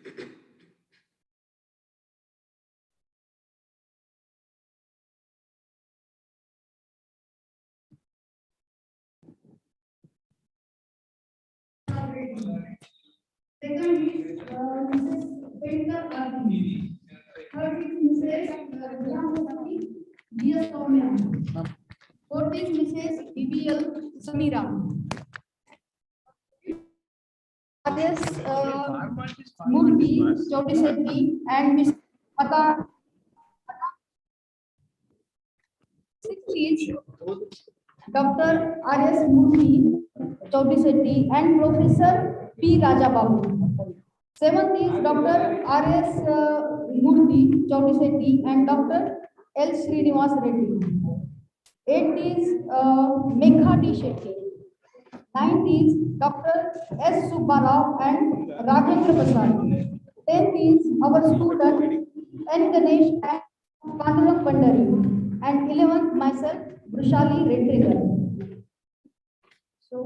Second is Mrs. Painter Arti. Third is Mrs. Rajamoorthy G.S. Soumya. Fourth is Mrs. B.B.L. Samira. Others, Murthy Chowdhury and Miss Mata. Sixth is Dr. R.S. Murthy Chowdhury and Professor P. Rajababu. Seventh is Dr. R.S. Murthy Chowdhury and Dr. L. Srinivas Reddy. Eighth is Megha D. Shetty. Ninth is Dr. S. Subbarao and Rajendra Prasad. Tenth is our student N. Ganesh and Pandurang Pandari. And 11th myself, Brushali Redrigar. So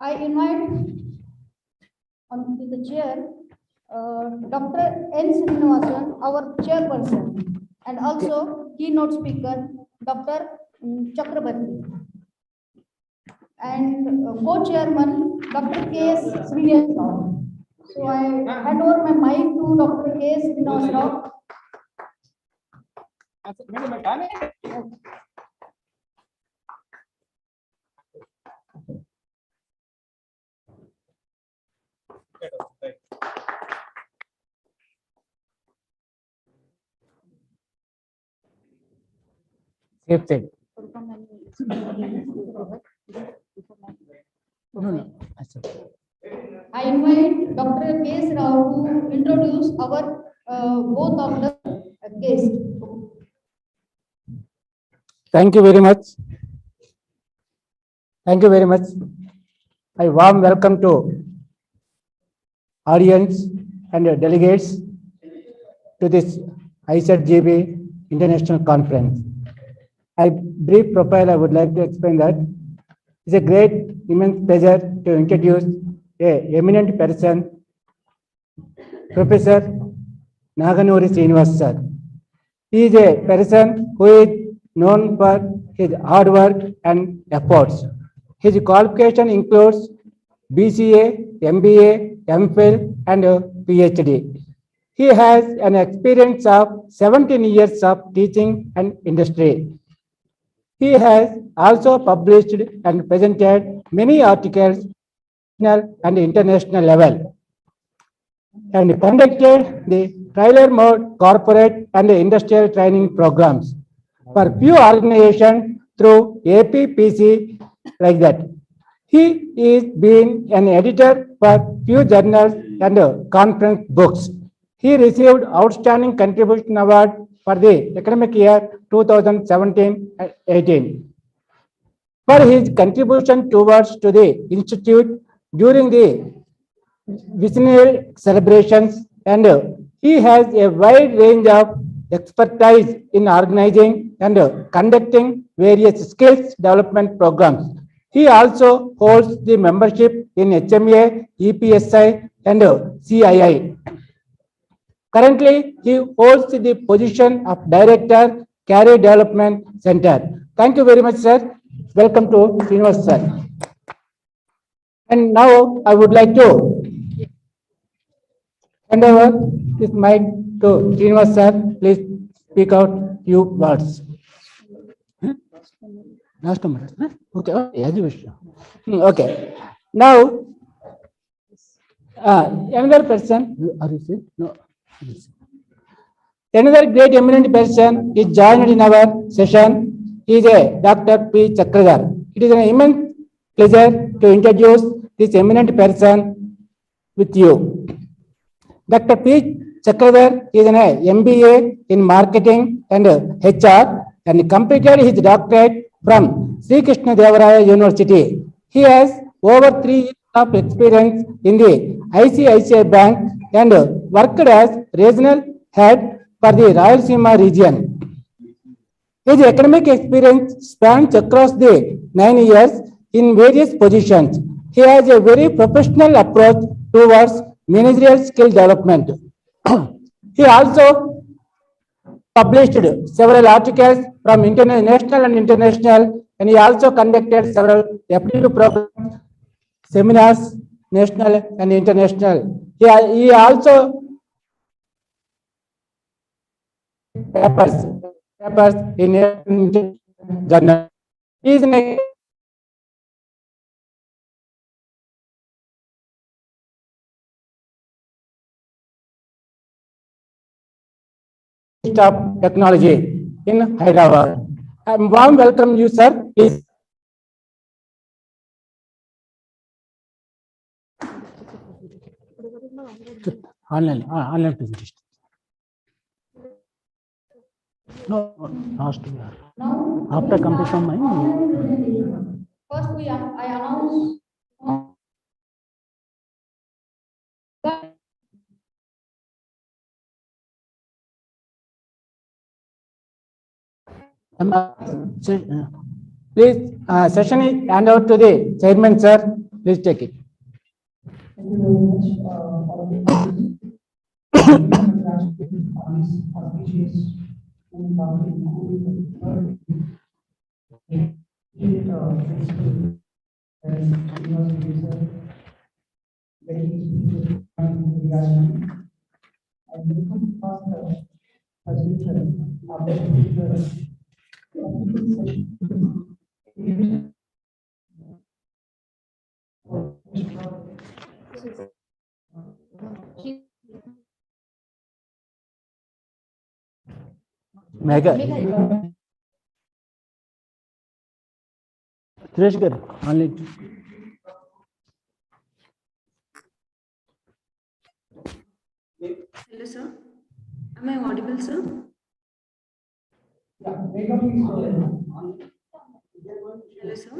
I invite onto the chair Dr. N. Srinivasan, our chairperson, and also keynote speaker Dr. Chakrabarti, and co-chairman Dr. K.S. Srinivas Rao. So I hand over my mic to Dr. K.S. Srinivas Rao. Safe thing. No. I invite Dr. K.S. Rao to introduce our both of the guests. Thank you very much. Thank you very much. I warm welcome to audience and delegates to this ISET-GB International Conference. A brief profile I would like to explain that. It's a great, immense pleasure to introduce a eminent person, Professor Naganuri Srinivas sir. He is a person who is known for his hard work and efforts. His qualification includes BCA, MBA, MPhil, and PhD. He has an experience of 17 years of teaching and industry. He has also published and presented many articles national and international level, and conducted the tailor-made corporate and industrial training programs for few organizations through APPC like that. He is been an editor for few journals and conference books. He received Outstanding Contribution Award for the academic year 2017-18 for his contribution towards to the institute during the bicentennial celebrations, and he has a wide range of expertise in organizing and conducting various skills development programs. He also holds the membership in HMA, EPSI, and CII. Currently, he holds the position of Director, Career Development Center. Thank you very much, sir. Welcome to Srinivas sir. And now I would like to hand over this mic to Srinivas sir. Please speak out few words. Last number. Okay. Okay. Now, another person. Are you saying? No. Another great eminent person is joined in our session. He is a Dr. P. Chakradhar. It is an immense pleasure to introduce this eminent person with you. Dr. P. Chakradhar is an MBA in Marketing and HR and completed his doctorate from Sri Krishna Devaraya University. He has over 3 years of experience in the ICICI Bank and worked as regional head for the Rayalaseema region. His academic experience spans across the 9 years in various positions. He has a very professional approach towards managerial skill development. He also published several articles from national and international, and he also conducted several aptitude programs, seminars, national and international. He also papers, papers in a journal. He is an of technology in Hyderabad. I warm welcome you, sir. Please. Online presentation. No, last year. Now, After completion of mine. online presentation. First, I announce. Please, session is hand out to the chairman, sir. Please take it. Thank you very much for the congratulations on this auspicious and public principle as university sir, very easy and become faster facilitator of the Mega. Suresh garu, online. Hello, sir. Am I audible, sir? Hello, sir.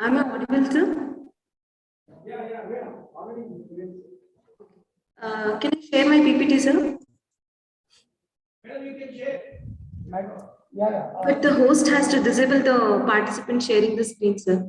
Am I audible, sir? Can I share my PPT, sir? But the host has to disable the participant sharing the screen, sir.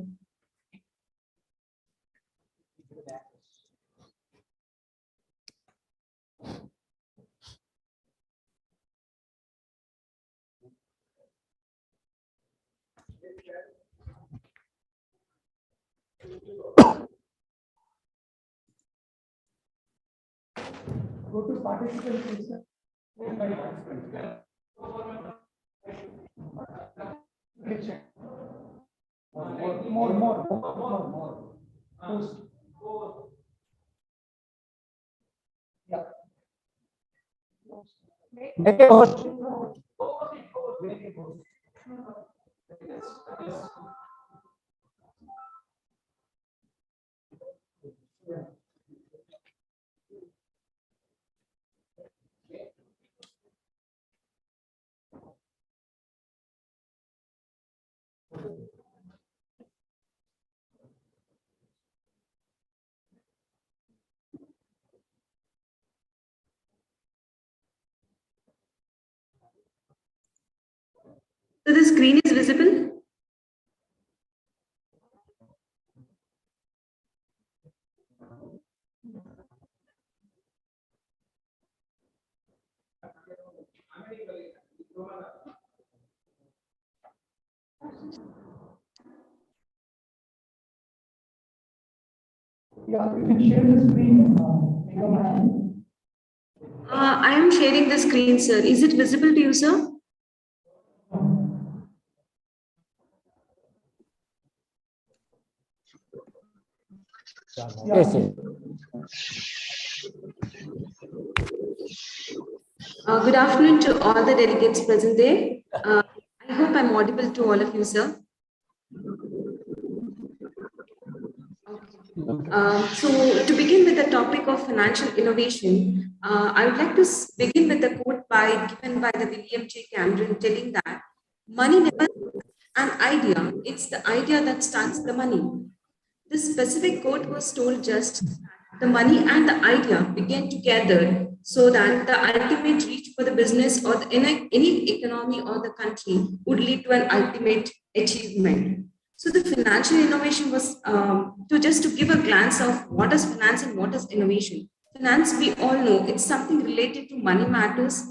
Go to participants. More. Host. Yeah. Make a host. So the screen is visible? Yeah, you can share the screen. I am sharing the screen, sir. Is it visible to you, sir? Yes, yes. Good afternoon to all the delegates present there. I hope I'm audible to all of you, sir. So to begin with the topic of financial innovation, I would like to begin with a quote given by the William J. Cameron telling that money never an idea, it's the idea that starts the money. This specific quote was told just that the money and the idea began together so that the ultimate reach for the business or any economy or the country would lead to an ultimate achievement. So the financial innovation was to give a glance of what is finance and what is innovation. Finance, we all know, it's something related to money matters,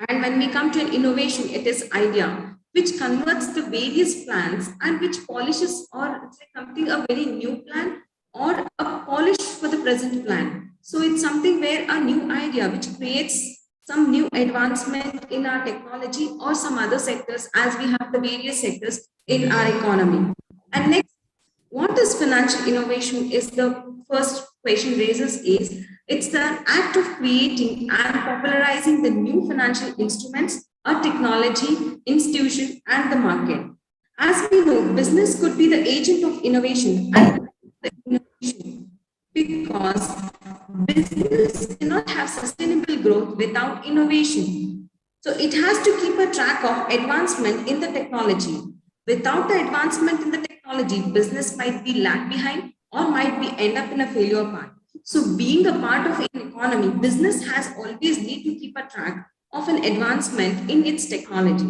and when we come to an innovation, it is idea, which converts the various plans and which polishes or it's like something a very new plan or a polish for the present plan. So it's something where a new idea which creates some new advancement in our technology or some other sectors, as we have the various sectors in our economy. And next, what is financial innovation is the first question raises is it's the act of creating and popularizing the new financial instruments, a technology, institution, and the market. As we know, business could be the agent of innovation and the innovation because business cannot have sustainable growth without innovation. So it has to keep a track of advancement in the technology. Without the advancement in the technology, business might be lag behind or might be end up in a failure path. So being a part of an economy, business has always need to keep a track of an advancement in its technology.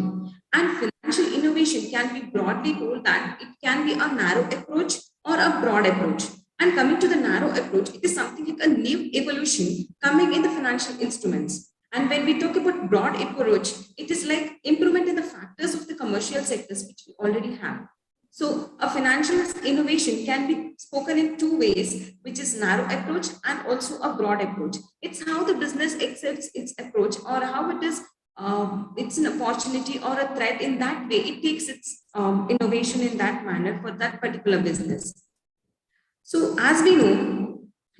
And financial innovation can be broadly told that it can be a narrow approach or a broad approach. And coming to the narrow approach, it is something like a new evolution coming in the financial instruments. And when we talk about broad approach, it is like improvement in the factors of the commercial sectors, which we already have. So a financial innovation can be spoken in two ways, which is narrow approach and also a broad approach. It's how the business accepts its approach or how it is, it's an opportunity or a threat in that way. It takes its innovation in that manner for that particular business. So as we know,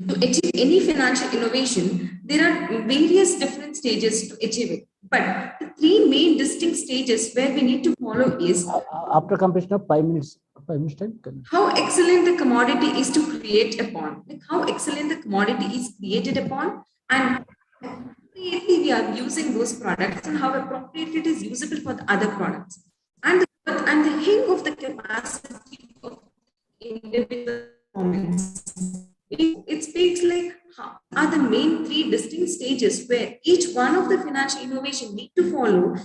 to achieve any financial innovation, there are various different stages to achieve it. But the three main distinct stages where we need to follow is After completion of 5 minutes, 5 minutes time. how excellent the commodity is to create upon, like how excellent the commodity is created upon, and appropriately we are using those products and how appropriate it is usable for the other products. And the hang of the capacity of individual performance. It speaks like how are the main three distinct stages where each one of the financial innovation need to follow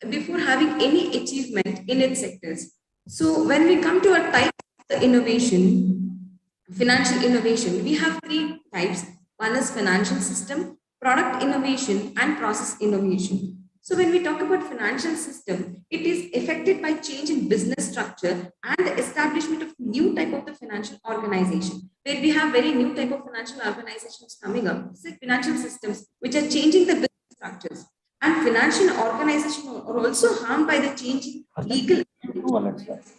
before having any achievement in its sectors. So when we come to a type of the innovation, financial innovation, we have three types. One is financial system, product innovation, and process innovation. So when we talk about financial system, it is affected by change in business structure and the establishment of new type of the financial organization, where we have very new type of financial organizations coming up. It's like financial systems which are changing the business structures. And financial organizations are also harmed by the changing legal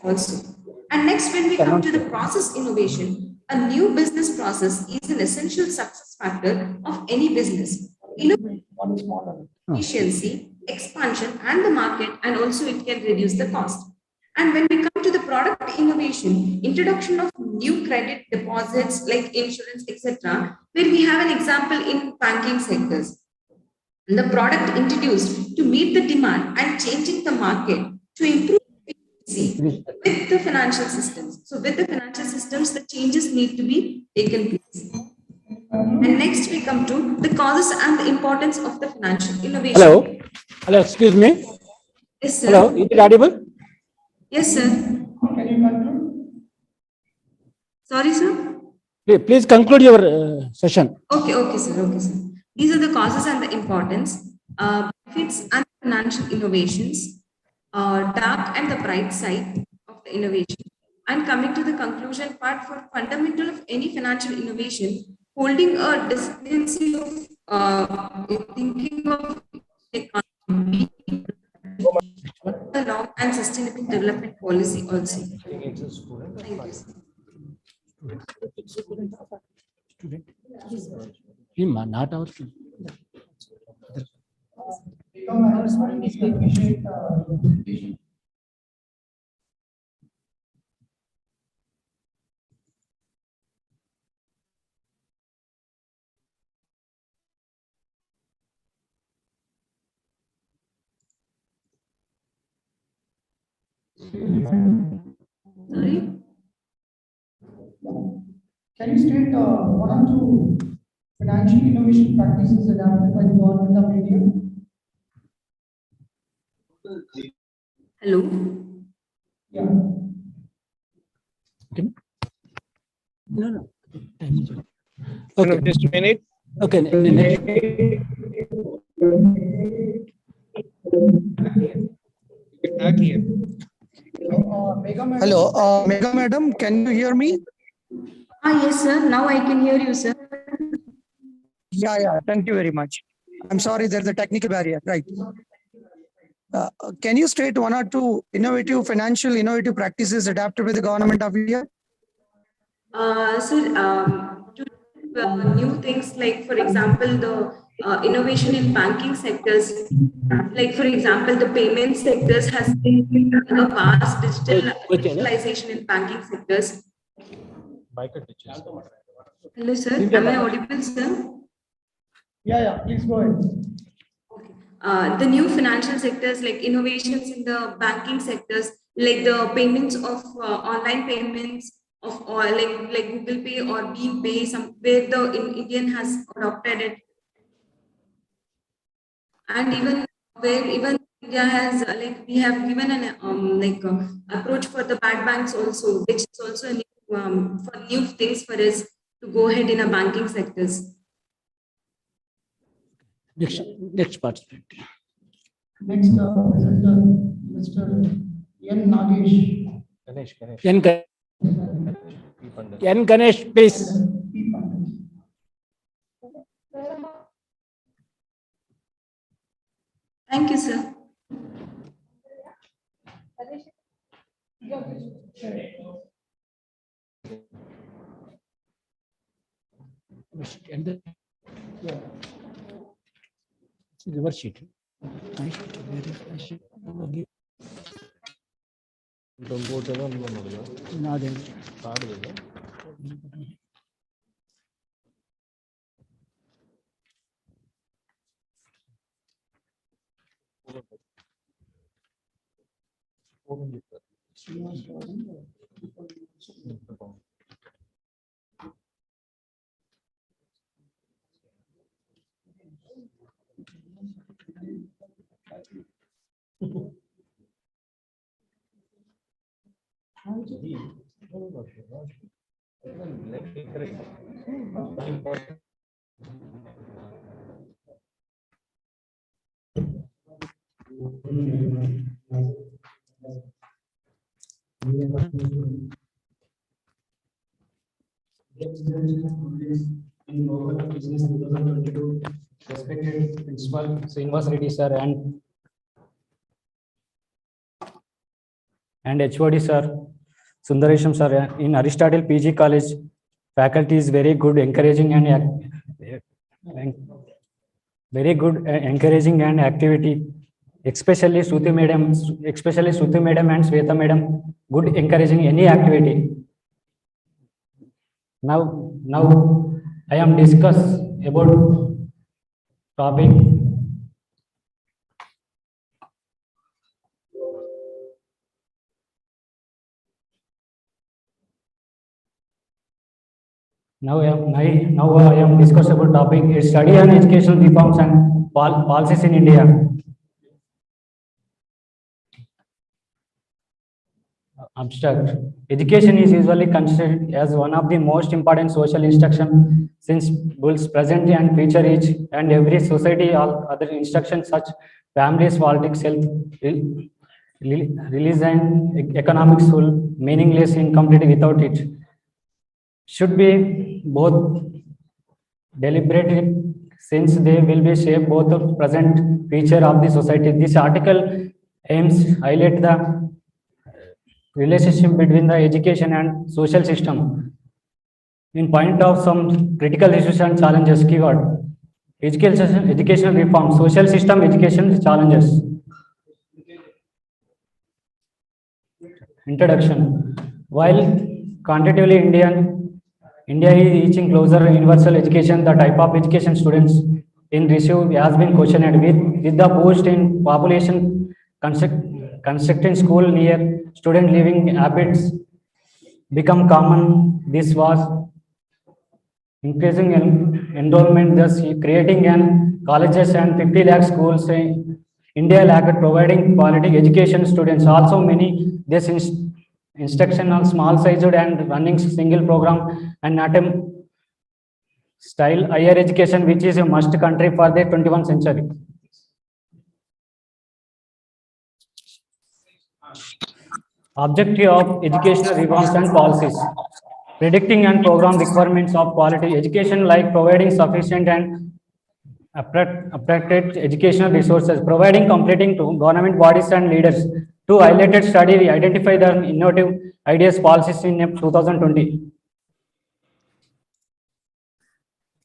also. And next, when we come to the process innovation, a new business process is an essential success factor of any business. Efficiency, expansion, and the market, and also it can reduce the cost. And when we come to the product innovation, introduction of new credit deposits like insurance, etc., where we have an example in banking sectors. The product introduced to meet the demand and changing the market to improve efficiency with the financial systems. So with the financial systems, the changes need to be taken place. And next we come to the causes and the importance of the financial innovation. Hello. Hello, excuse me. Yes, sir. Hello, is it audible? Yes, sir. Can you conclude? Sorry, sir. Please conclude your session. Okay, sir. Okay, sir. These are the causes and the importance, benefits and financial innovations, dark and the bright side of the innovation. And coming to the conclusion part, for fundamental of any financial innovation, holding a discrepancy of thinking of economy, the long and sustainable development policy also. Thank you, sir. Not our student. Sorry? Can you state one or two financial innovation practices adopted by the government of India? Hello? Yeah. No, no. Okay. Just a minute. Okay. Next. Back here. Hello, Mega Madam, can you hear me? Yes, sir. Now I can hear you, sir. Yeah, thank you very much. I'm sorry, there's a technical barrier, right? Can you state one or two innovative practices adapted by the government of India? Sir, new things like, for example, the innovation in banking sectors, like, for example, the payment sectors has been a vast digitalization in banking sectors. Hello, sir. Am I audible, sir? Yeah, please go ahead. The new financial sectors like innovations in the banking sectors, like the payments of online payments of like Google Pay or Beam Pay, where the Indian has adopted it, and even where even India has like we have given an approach for the bad banks also, which is also a new, for new things for us to go ahead in a banking sectors. Next participant. Next, Mr. N. Nagesh. N. Ganesh, please. Thank you, sir. Reverse sheet. My sheet. Where is my sheet? Okay. No, then. Respected Principal Srinivas Reddy sir and HOD sir, Sundaresham sir, in Aristotle PG College, faculty is very good, encouraging encouraging and activity, especially Suti madam and Sweta madam, good encouraging any activity. Now I am discuss about topic. Now I am discuss about topic is study and educational reforms and policies in India. Abstract. Education is usually considered as one of the most important social instruction since builds present and future each and every society. All other instructions such families, politics, health, religion, economics will meaningless, incomplete without it. Should be both deliberate since they will be shape both the present future of the society. This article aims highlight the relationship between the education and social system in point of some critical issues and challenges. Keyword: educational reform, social system, education challenges. Introduction. While quantitatively India is reaching closer universal education, the type of education students in receive has been questioned with the boost in population constructing school near student living habits become common. This was increasing enrollment, thus creating an colleges and 50 lakh schools in India lacked providing quality education students. Also, many instructional, small sized and running single program and not a style higher education, which is a must country for the 21st century. Objective of educational reforms and policies. Predicting and program requirements of quality education, like providing sufficient and appropriate educational resources, providing completing to government bodies and leaders to highlighted study, we identify the innovative ideas policies in NEP 2020.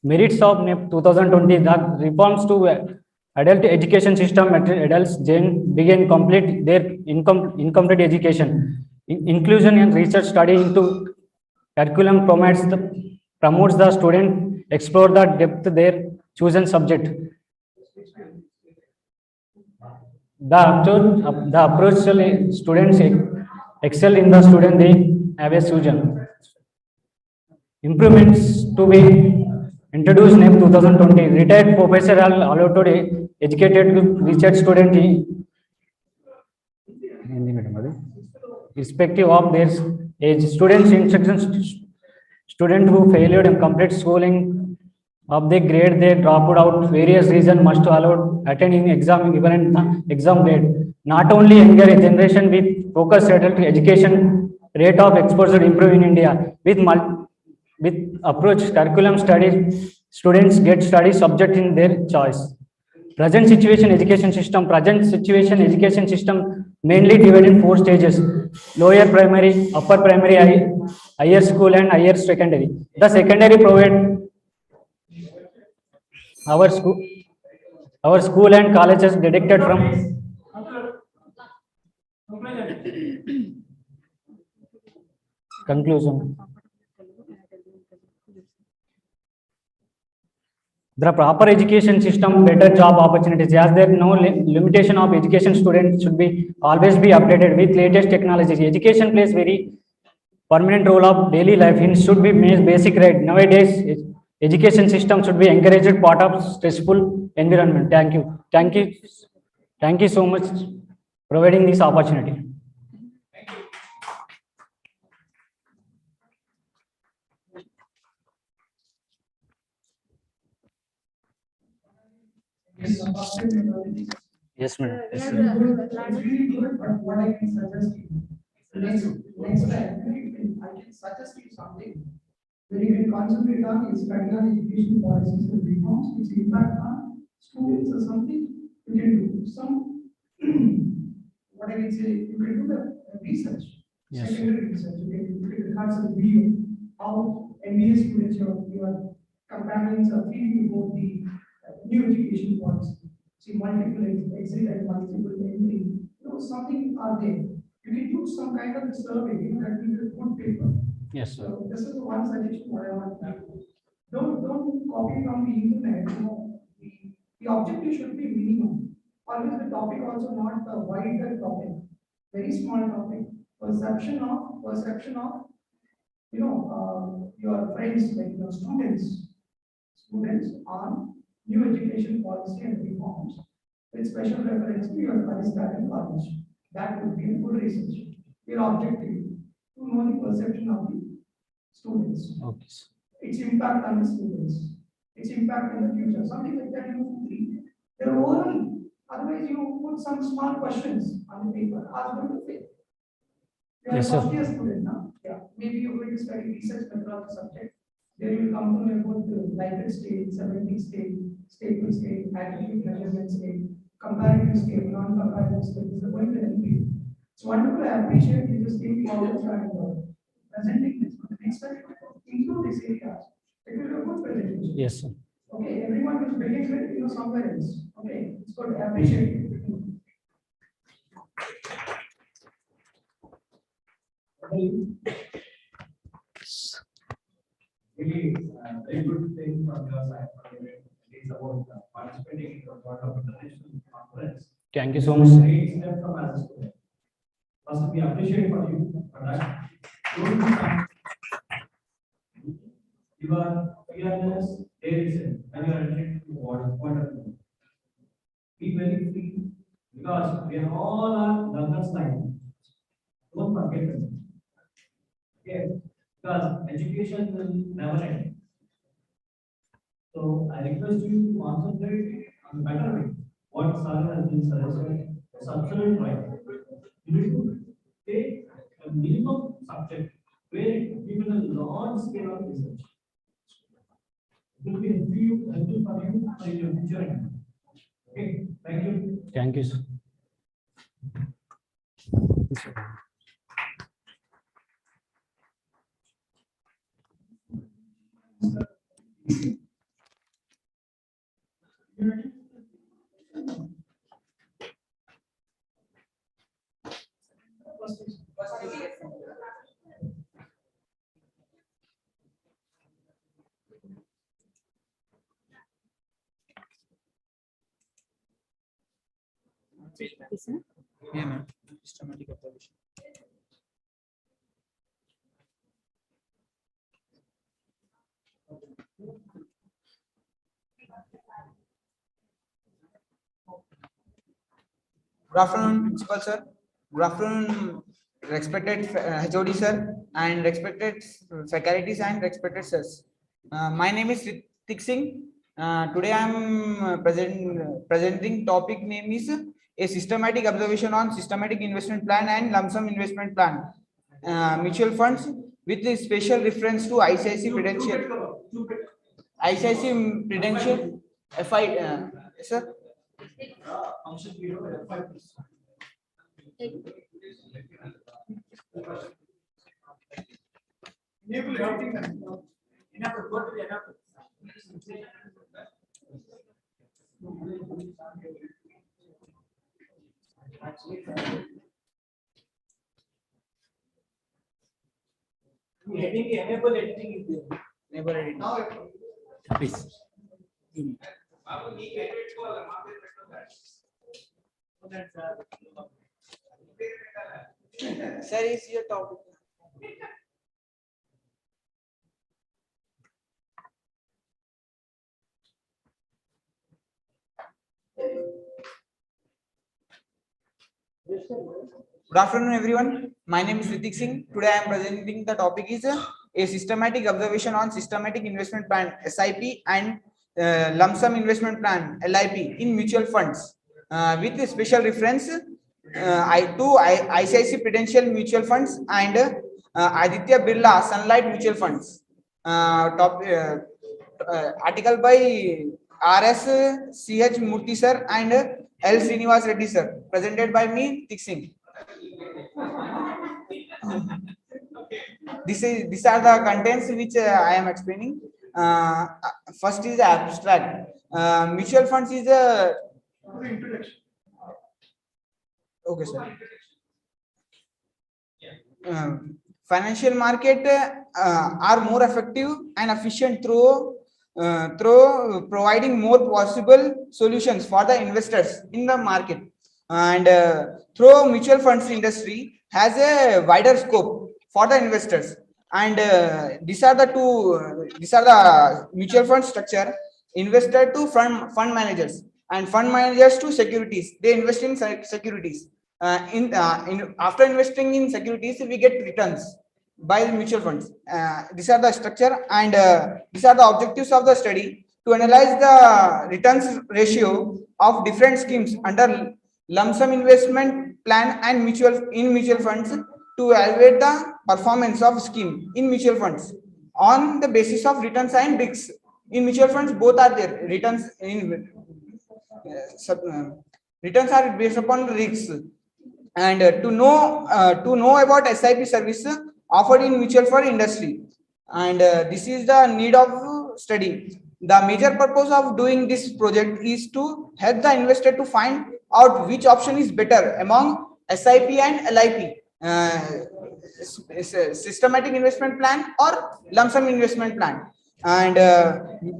Merits of NEP 2020, the reforms to adult education system at adults begin complete their incomplete education. Inclusion and research study into curriculum promotes the student explore the depth their chosen subject. The approach students excel in the student they have a chosen. Improvements to be introduced in 2020. Retired professor are allowed to educated research student irrespective of their age. Students instructions student who failed and complete schooling of the grade they dropped out various reasons must allowed attending exam even exam grade. Not only younger generation with focus adult education rate of exposure improve in India with approach curriculum studies students get study subject in their choice. Present situation education system mainly divided in 4 stages: lower primary, upper primary, higher school and higher secondary. The secondary provide our school our school and colleges deducted from conclusion. The proper education system, better job opportunities. As there no limitation of education, students should be always be updated with latest technologies. Education plays very permanent role of daily life. It should be made basic right. Nowadays, education system should be encouraged part of stressful environment. Thank you. Thank you so much providing this opportunity. Yes, madam. It's really good, but what I can suggest you, next time, I can suggest you something. When you can concentrate on is study on education policies and reforms, which impact on students or something, you can do some, what I can say, you can do the research, Yes. secondary research, you can record some video, how MBA students, your companions are feeling about the new education policy. See, multiple exit and multiple entry, something are there. You can do some kind of a survey, that will be a good paper. Yes, sir. So this is the one suggestion what I want to do. Don't copy from the internet. The objective should be minimum. Always the topic also not a wider topic, very small topic. Perception of your friends like your students on new education policy and reforms with special reference to your Aristotle college. That would be a good research. Your objective to know the perception of the students, Okay. its impact on the students, its impact in the future, something like that. You treat their oral. Otherwise, you put some small questions on the paper. Ask them to fill. You are Yes, a sir. first year student now. Yeah, maybe you're going to study research method of the subject. There you will come to know about the Likert scale, 70 scale, staple scale, attitude measurement scale, comparative scale, non-comparative scale. This is going to help you. It's wonderful. I appreciate you just came forward and presenting this. But the next time, include these areas. It will be a good presentation. Yes, sir. Okay, everyone is begins with somewhere else. Okay, it's good. I appreciate it. Really, very good thing from your side. It is about participating in the sort of international conference. Thank you so much. Great step from as a student. First, we appreciate for you for that. Your fearless, daring when you are entering to water. Be very free because we are all on learner's line. Don't forget it. Okay, because education will never end. So I request you to concentrate on the better way. What sir has been suggested is absolutely right. You need to take a minimum subject where we will a large scale of research. It will be helpful for you for your future. Okay, thank you. Thank you, sir. Yeah, ma'am. Systematic observation. Good afternoon, Principal Sir. Good afternoon, respected HOD Sir, and respected faculties and respected sirs. My name is Ritik Singh. Today I am presenting topic name is a systematic observation on systematic investment plan and lump sum investment plan, mutual funds with a special reference to ICICI Prudential, ICICI Prudential FI. Sir. Enable editing. Please. Sir, is your topic. Good afternoon, everyone. My name is Ritik Singh. Today I am presenting the topic is a systematic observation on systematic investment plan (SIP) and lump sum investment plan (LIP) in mutual funds, with a special reference ICICI Prudential mutual funds and Aditya Birla Sunlight mutual funds. Article by R.S. C.H. Murthy sir and L. Srinivas Reddy sir, presented by me, Ritik Singh. These are the contents which I am explaining. First is abstract. Mutual funds is a okay, sir. Financial market are more effective and efficient through providing more possible solutions for the investors in the market, and through mutual funds industry has a wider scope for the investors, and these are the mutual fund structure: investor to fund managers, and fund managers to securities. They invest in securities. In after investing in securities, we get returns by the mutual funds. These are the structure, and these are the objectives of the study: to analyze the returns ratio of different schemes under lump sum investment plan and mutual funds, to evaluate the performance of scheme in mutual funds on the basis of returns and risks. In mutual funds, both are there. Returns are based upon risks, and to know about SIP service offered in mutual fund industry, and this is the need of study. The major purpose of doing this project is to help the investor to find out which option is better among SIP and LIP, systematic investment plan or lump sum investment plan, and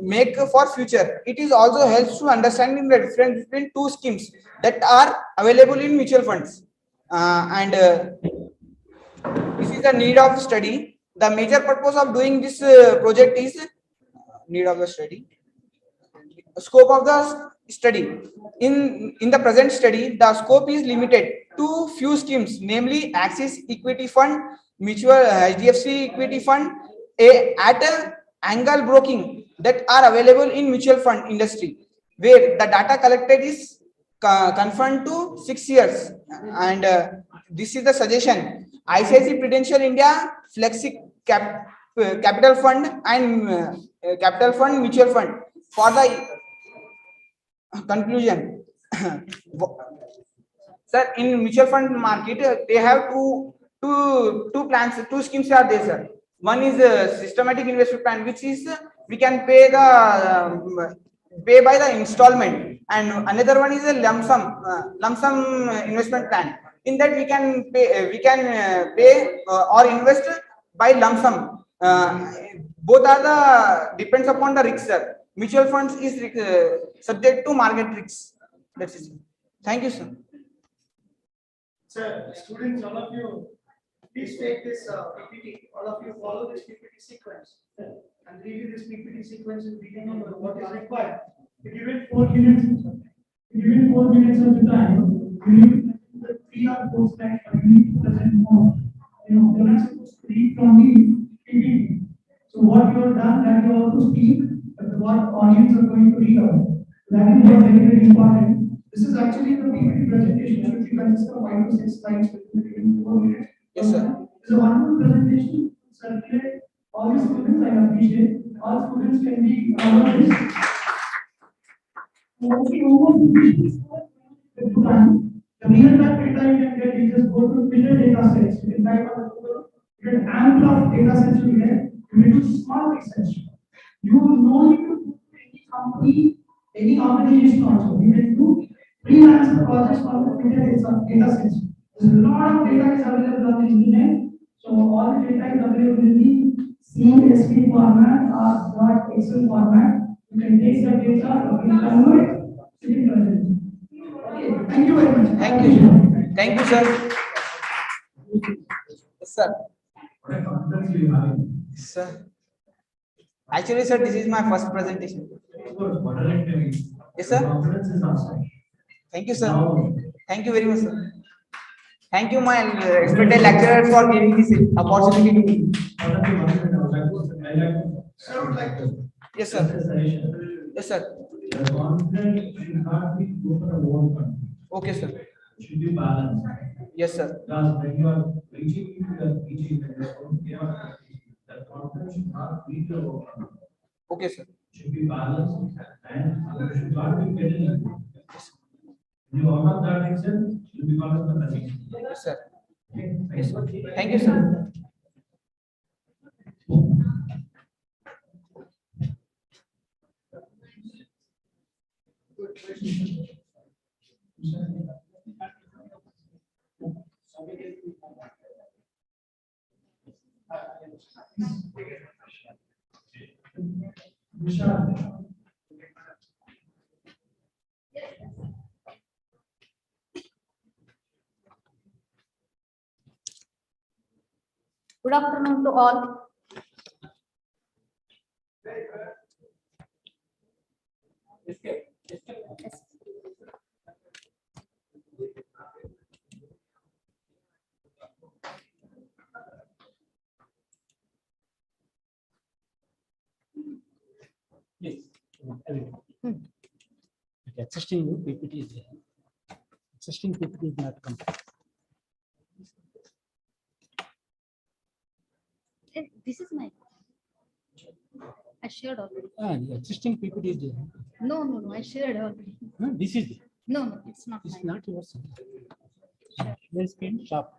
make for future. It is also helps to understanding the difference between two schemes that are available in mutual funds, and this is the need of study. The major purpose of doing this project is need of the study. Scope of the study: in the present study, the scope is limited to few schemes, namely Axis Equity Fund, mutual HDFC equity fund at angle broking that are available in mutual fund industry, where the data collected is confined to 6 years. And this is the suggestion. ICICI Prudential India Flexi Capital Fund and Capital Fund Mutual Fund. For the conclusion, sir, in mutual fund market, they have two plans, two schemes are there, sir. One is a systematic investment plan, which is we can pay by the installment, and another one is a lump sum investment plan. In that we can pay or invest by lump sum. Both are the depends upon the risk, sir. Mutual funds is subject to market risks. That's it. Thank you, sir. Sir, students, all of you, please take this PPT. All of you follow this PPT sequence and review this PPT sequence in beginning of what is required. If you give it 4 minutes, if you give it 4 minutes of the time, you need the 3 or 4 slides, but you need to present more. You know, you're not supposed to read from the PPT. So what you have done, that you have to speak, but what audience are going to read out. That is what very, very important. This is actually the PPT presentation. Should be consist of 5 to 6 slides within 4 minutes. Yes, sir. It's a wonderful presentation. Circulate all the students. I appreciate. All students can be covered this. The real time data you can get, you just go to bigger data sets. You can type on Google. You can ample of data sets you get. You can do small research. You will know you to any company, any organization also. You can do freelance projects on the data sets. There's a lot of data is available on the internet. So all the data is available in the CSV format or .excel format. You can take the data, you can convert it. Okay, thank you very much. Thank you. Thank you, sir. Yes, sir. Sir. Actually, sir, this is my first presentation. Yes, sir. Thank you, sir. Thank you very much, sir. Thank you, my respected lecturer, for giving this opportunity to me. Yes, sir. Yes, sir. Okay, sir. Should be balanced. Yes, sir. Because when you are reaching to the teaching, the confidence should not be the overcome. Okay, sir. Should be balanced and you should not be getting it. When you out of that itself, you will be part of the message. Yes, sir. Okay. Yes, sir. Thank you, sir. Good afternoon to all. Yes. Existing PPT is there. Existing PPT is not complete. This is my. I shared already. The existing PPT is there. No. I shared already. This is there. No, it's not. It's mine. not yours. Then screen sharp.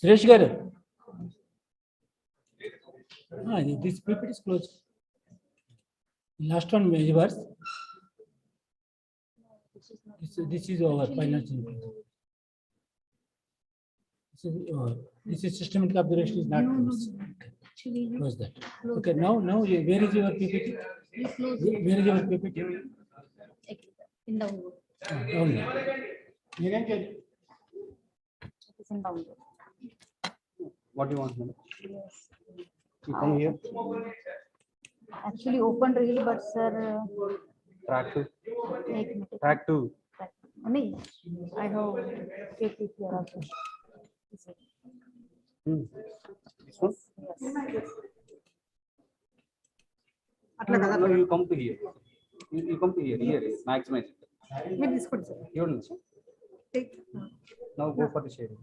Suresh Garu. This PPT is closed. Last one reverse. This is our financial. This is systematic observation is not closed. Actually, Close that. Okay, now where is your PPT? Where is your PPT? in download. Download. It is in download. What do you want? Yes. You come here. actually open reel, but sir, Track 2. एक minute. Track 2. नहीं, I have kept it here also. This one? Yes. No, you come to here. You come to here. Here, maximize it. Maybe this could, sir. You don't know. Now go for the shading.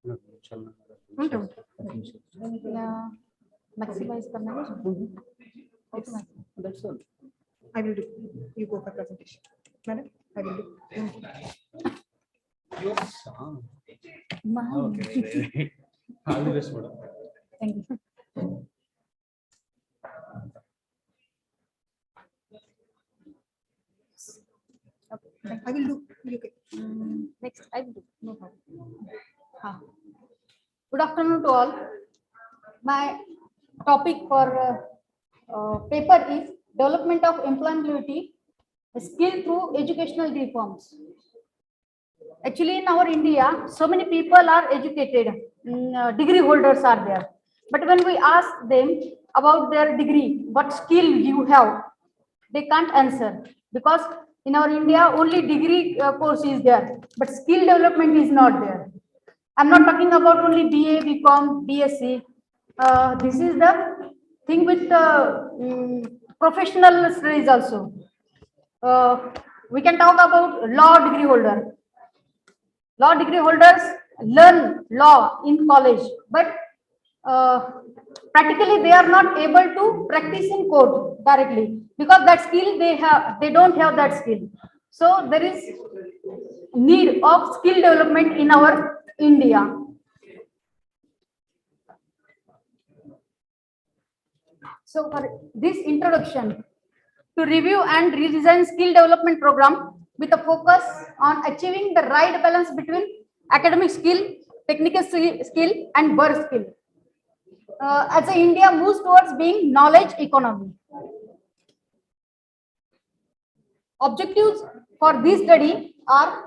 No, shall not. Maximize करना है मुझे. How to maximize? That's all. I will do. You go for presentation. Madam, I will do. Okay. All the best, madam. Thank you. Okay. I will do. You can. Next, I will do. No problem. Good afternoon to all. My topic for paper is development of employability, skill through educational reforms. Actually, in our India, so many people are educated, degree holders are there. But when we ask them about their degree, what skill you have, they can't answer, because in our India, only degree course is there, but skill development is not there. I'm not talking about only BA, BCom, BSc. This is the thing with professional studies also. We can talk about law degree holder. Law degree holders learn law in college, but practically they are not able to practice in court directly, because that skill they don't have that skill. So there is need of skill development in our India. So for this introduction, to review and redesign skill development program with a focus on achieving the right balance between academic skill, technical skill and work skill. As India moves towards being knowledge economy. Objectives for this study are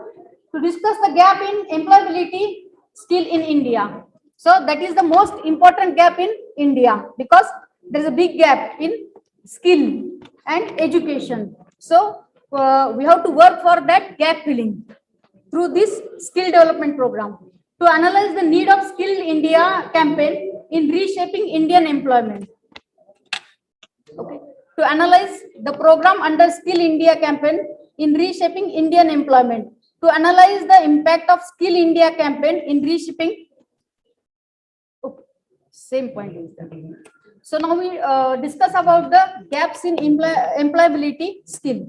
to discuss the gap in employability skill in India. So that is the most important gap in India, because there is a big gap in skill and education. So we have to work for that gap filling through this skill development program. To analyze the need of Skill India campaign in reshaping Indian employment. Okay. To analyze the program under Skill India campaign in reshaping Indian employment. To analyze the impact of Skill India campaign in reshaping. Okay. Same point is that. So now we discuss about the gaps in employability skill.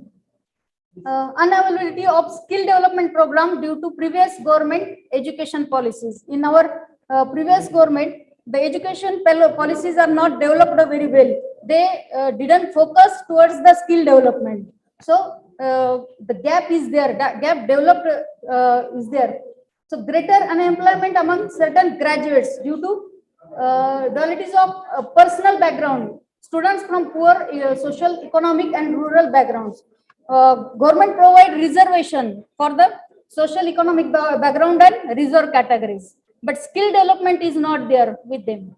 Unavailability of skill development program due to previous government education policies. In our previous government, the education policies are not developed very well. They didn't focus towards the skill development. So the gap is there. That gap developed is there. So greater unemployment among certain graduates due to realities of personal background. Students from poor social, economic and rural backgrounds. Government provide reservation for the social economic background and reserve categories, but skill development is not there with them.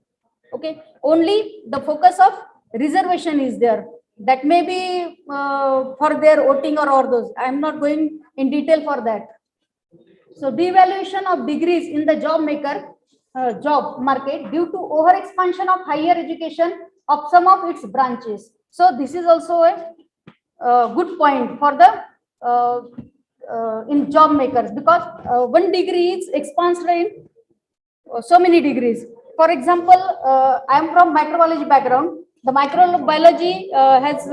Okay, only the focus of reservation is there. That may be for their voting or those. I am not going in detail for that. So devaluation of degrees in the job market due to over expansion of higher education of some of its branches. So this is also a good point for the in job makers, because one degree is expanded in so many degrees. For example, I am from microbiology background. The microbiology has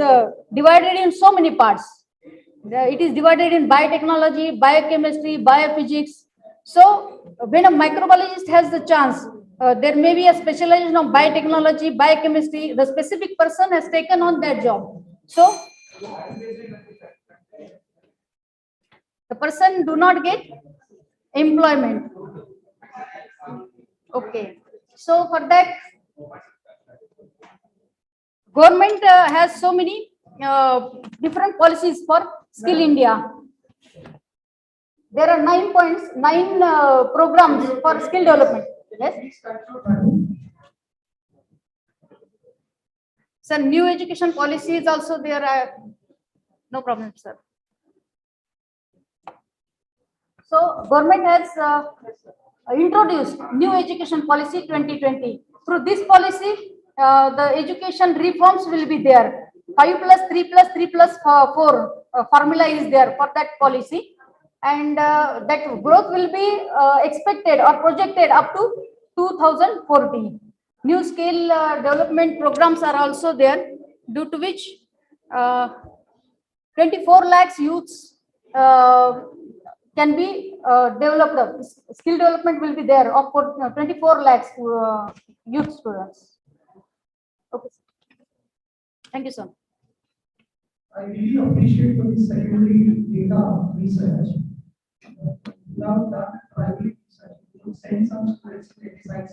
divided in so many parts. It is divided in biotechnology, biochemistry, biophysics. So when a microbiologist has the chance, there may be a specialization of biotechnology, biochemistry. The specific person has taken on that job. So the person do not get employment. Okay. So for that, government has so many different policies for Skill India. There are 9 points, 9 programs for skill development. Yes. Sir, new education policy is also there. No problem, sir. So government has introduced new education policy 2020. Through this policy, the education reforms will be there. 5 plus 3 plus 3 plus 4 formula is there for that policy, and that growth will be expected or projected up to 2040. New skill development programs are also there, due to which 24 lakhs youths can be developed. Skill development will be there of 24 lakhs youth students. Okay. Thank you, sir. I really appreciate for the secondary data research. Without that primary research, we could send some students to exercise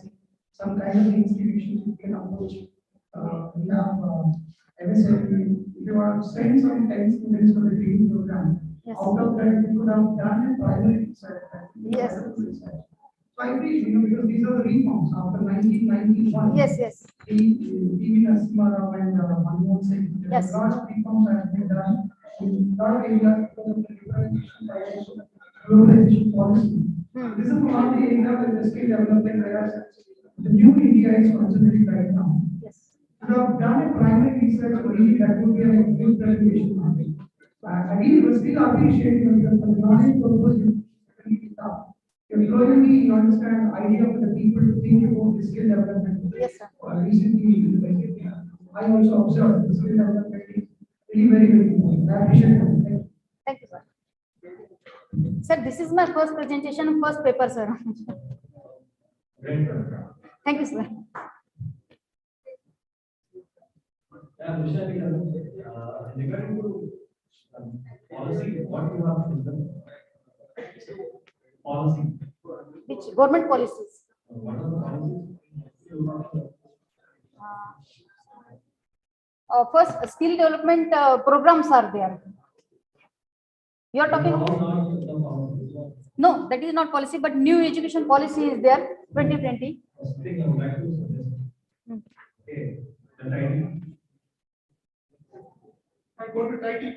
some kind of institutions we can approach. We have MSL, if you want to send some 10 students for the degree program, Yes. out of that, we could have done a primary research. Yes. So I feel, because these are the reforms after 1991. Yes, yes. Even Narasimha and Manmohan Singh, Yes. a lot of reforms have been done in a lot of areas because of the liberalization, globalization policy. This is one of the areas with the skill development where the new India is concentrating right now. Yes. You have done a primary research only, that would be a good presentation. Again, we still appreciate because for the knowledge purpose, it's tough. Employability, you understand the idea for the people to think about the skill development. Yes, sir. Recently, I also observed the skill development is really very, very important. I appreciate it. Thank you, sir. Sir, this is my first presentation, first paper, sir. Thank you, sir. Regarding to policy, what you have chosen? Policy. Which government policies? What are the policies? First, skill development programs are there. You are talking? No, that is not policy, but new education policy is there, 2020. Okay, the title. I go to title.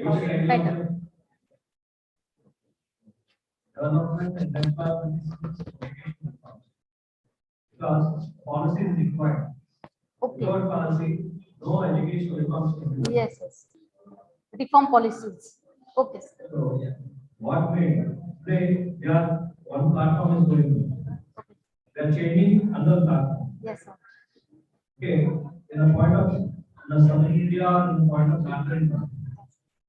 Title. Development and employment because policy is required. Okay. Without policy, no education reforms. Yes, yes. Reform policies. Okay, sir. So, what made today they are one platform is going on. They are changing another platform. Yes, sir. Okay, in the point of the South India, in the point of country,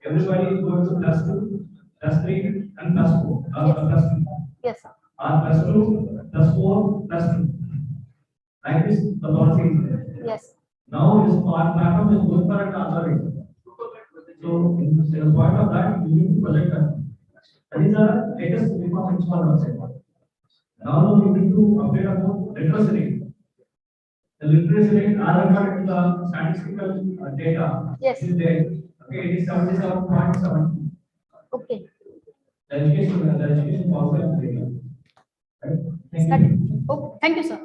everybody is going to plus 2, plus 3, and plus 4. Plus 2. Yes, sir. Plus 2, plus 4, plus 2. Like this, the policy is there. Yes. Now this platform is going for an other. So in the point of that, you need to project that. That is the latest reform which was outside. Now you need to update about literacy rate. The literacy rate are according to the statistical data. Yes. Is there. Okay, it is 77.7. Okay. The education policy is there. Right? Thank you. Okay. Thank you, sir.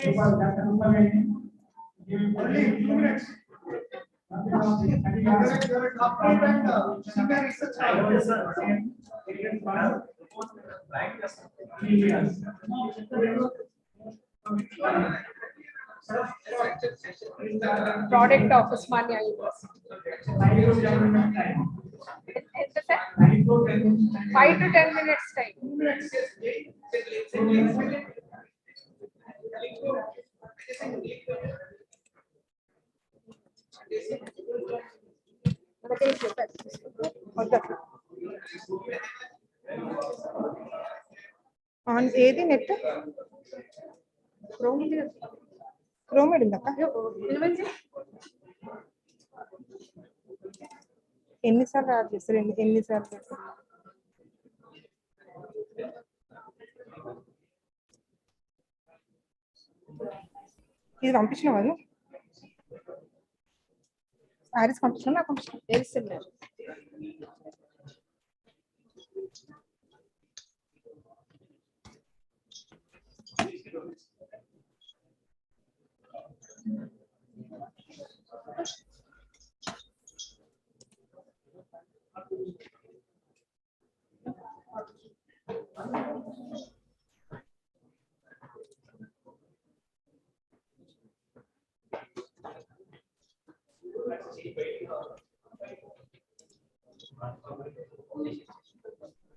Only 2 minutes. You're a doctorate and senior research Product of Osmania University. 5 to 10 minutes time. On ఏది net chrome అక్క ఎన్నిసార్లు add చేస్తారు ఎన్నిసార్లు చేస్తారు ఇది పంపించిన వాళ్ళు సారీస్ పంపించిన నాకు పంపించిన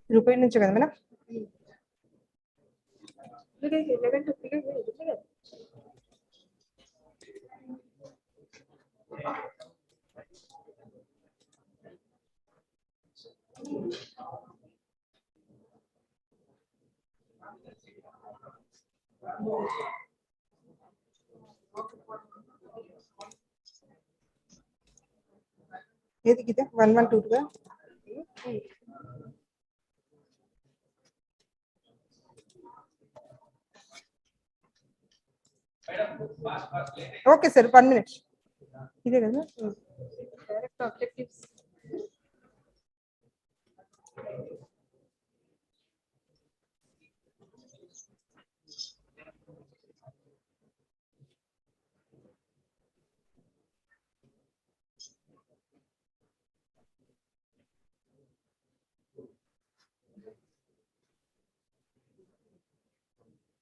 రూపాయి నుంచి కదా మేడం ఏది గిదే 1122 ఓకే సార్ 1 మినిట్ ఇదే కదా Direct objectives.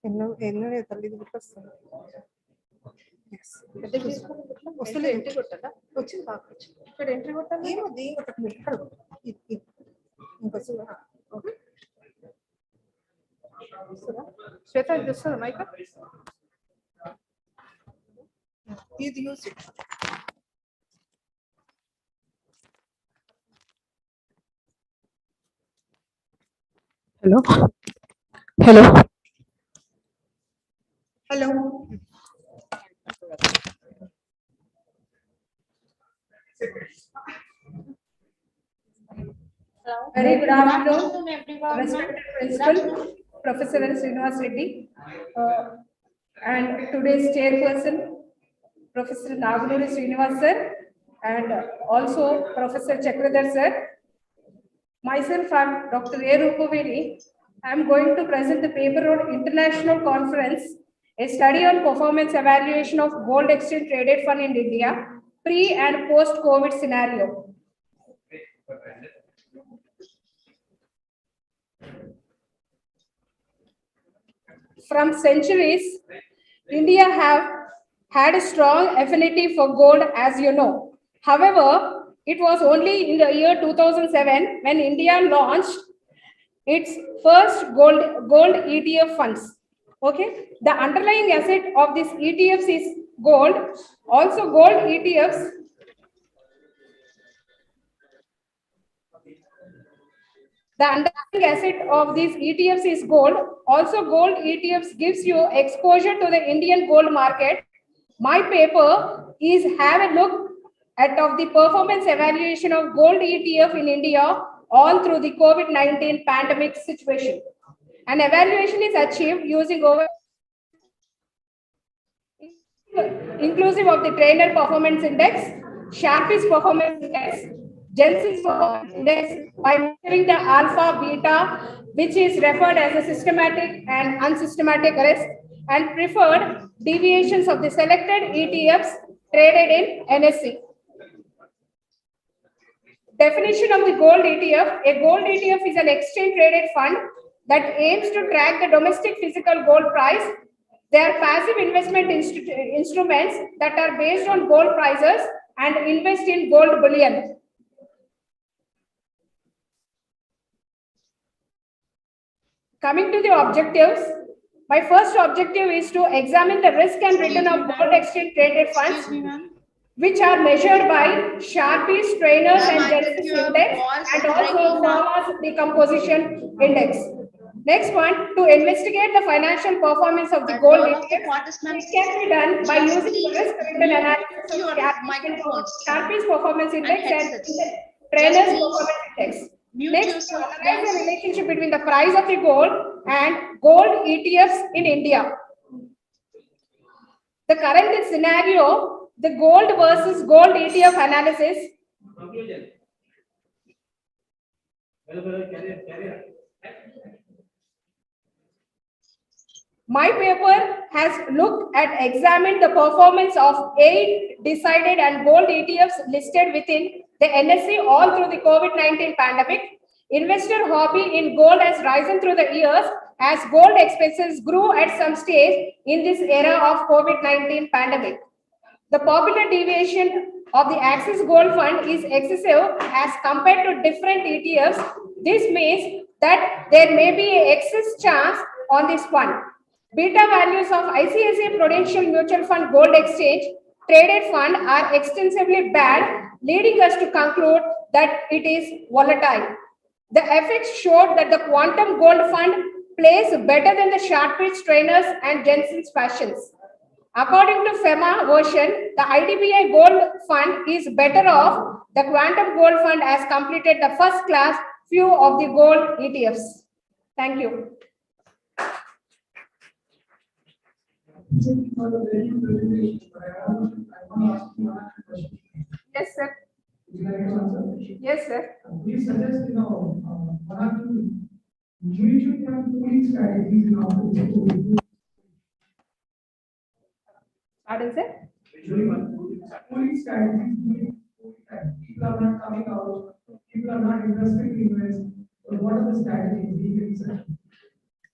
ఎన్నో తల్లి గుర్తొస్తుంది వస్తుంది ఎంట్రీ కొట్టాలా వచ్చింది బాగా వచ్చింది ఇక్కడ ఎంట్రీ కొట్టాలి ఏమో దీని ఒకటి ఇక్కడ ఇంకొస్తుందా శ్వేత ఇది వస్తుందా మైక్ ఇది use hello hello hello Very good afternoon, respected principal, Professor Srinivas Reddy, and today's chairperson, Professor Nagunuri Srinivas sir, and also Professor Chakradhar sir. Myself, I am Dr. A. Rupaveli. I am going to present the paper on International Conference, a study on performance evaluation of gold exchange traded fund in India, pre and post-COVID scenario. From centuries, India have had a strong affinity for gold, as you know. However, it was only in the year 2007 when India launched its first gold ETF funds. Okay, the underlying asset of these ETFs is gold. Also, gold ETFs. The underlying asset of these ETFs is gold. Also, gold ETFs gives you exposure to the Indian gold market. My paper is have a look at of the performance evaluation of gold ETF in India all through the COVID-19 pandemic situation. An evaluation is achieved using over inclusive of the trainer performance index, Sharpe's performance index, Jensen's performance index by measuring the alpha, beta, which is referred as a systematic and unsystematic risk, and preferred deviations of the selected ETFs traded in NSE. Definition of the gold ETF. A gold ETF is an exchange traded fund that aims to track the domestic physical gold price. They are passive investment instruments that are based on gold prices and invest in gold bullion. Coming to the objectives, my first objective is to examine the risk and return of gold exchange traded funds, which are measured by Sharpe's, Trainers, and Jensen's index, and also Fowler's decomposition index. Next one, to investigate the financial performance of the gold ETF, it can be done by using the risk return analysis of Sharpe's performance index and Trainers performance index. Next, to analyze the relationship between the price of the gold and gold ETFs in India. The current scenario, the gold versus gold ETF analysis. My paper has examined the performance of 8 decided and gold ETFs listed within the NSE all through the COVID-19 pandemic. Investor hobby in gold has risen through the years as gold expenses grew at some stage in this era of COVID-19 pandemic. The popular deviation of the Axis Gold Fund is excessive as compared to different ETFs. This means that there may be an excess chance on this fund. Beta values of ICICI Prudential Mutual Fund Gold Exchange Traded Fund are extensively bad, leading us to conclude that it is volatile. The effects showed that the Quantum Gold Fund plays better than the Sharpe's, Trainers, and Jensen's fashions. According to FEMA version, the IDBI Gold Fund is better off. The Quantum Gold Fund has completed the first class few of the gold ETFs. Thank you. Yes, sir. Yes, sir. Please suggest, one or two mutual fund pooling strategies in order to. What is it? Pooling strategies. People are not coming out. People are not interested in invest. So what are the strategies we can set?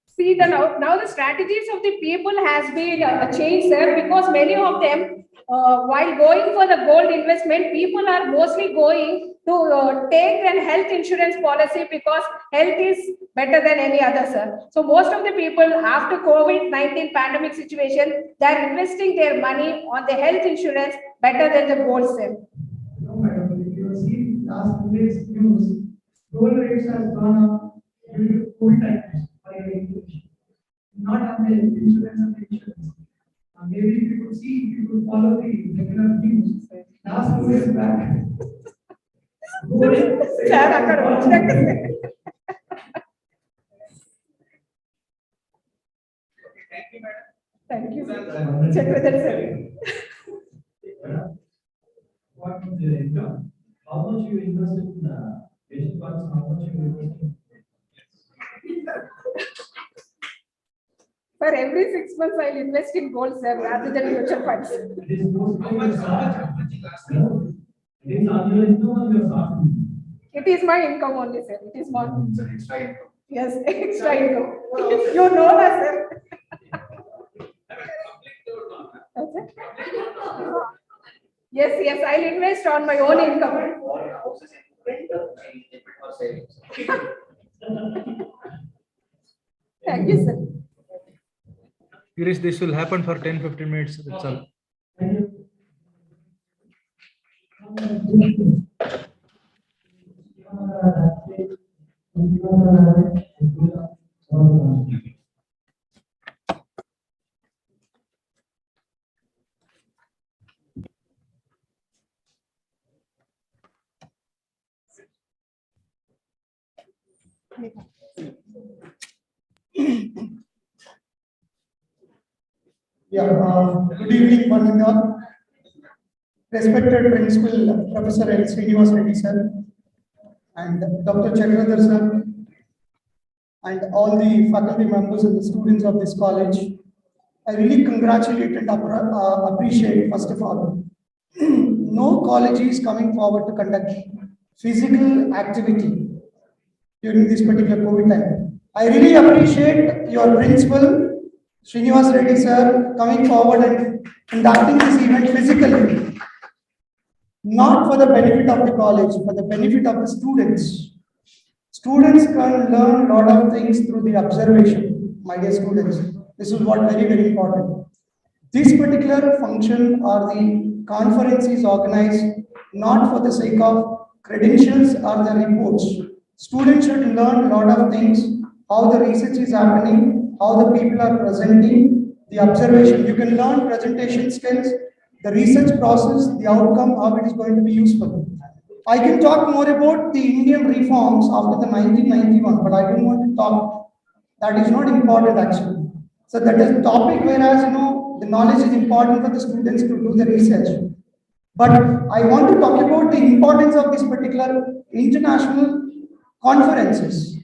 See, now the strategies of the people has been changed, sir, because many of them, while going for the gold investment, people are mostly going to take an health insurance policy because health is better than any other, sir. So most of the people after COVID-19 pandemic situation, they are investing their money on the health insurance better than the gold, sir. No, madam, if you have seen last 2 days news, gold rates has gone up due to COVID times. Not on the insurance and the insurance. Maybe if you could see, if you could follow the regular news, last 2 days back. Thank you, madam. Check with it, sir. What is your income? How much you invest in pension funds? How much you invest in? For every 6 months, I'll invest in gold, sir, rather than mutual funds. It is how much it is on your income or your salary? It is my income only, sir. It is not. Yes, extra income. You know that, sir. Yes, I'll invest on my own income. Thank you, sir. Girish, this will happen for 10-15 minutes. That's all. Good evening, one and all. Respected Principal Professor L. Srinivas Reddy sir, and Dr. Chakradhar sir, and all the faculty members and the students of this college. I really congratulate and appreciate, first of all, no college is coming forward to conduct physical activity during this particular COVID time. I really appreciate your principal, Srinivas Reddy sir, coming forward and conducting this event physically, not for the benefit of the college, for the benefit of the students. Students can learn a lot of things through the observation, my dear students. This is what very, very important. This particular function or the conference is organized not for the sake of credentials or the reports. Students should learn a lot of things, how the research is happening, how the people are presenting, the observation. You can learn presentation skills, the research process, the outcome, how it is going to be useful. I can talk more about the Indian reforms after the 1991, but I don't want to talk. That is not important actually. So that is the topic, whereas the knowledge is important for the students to do the research. But I want to talk about the importance of this particular international conferences.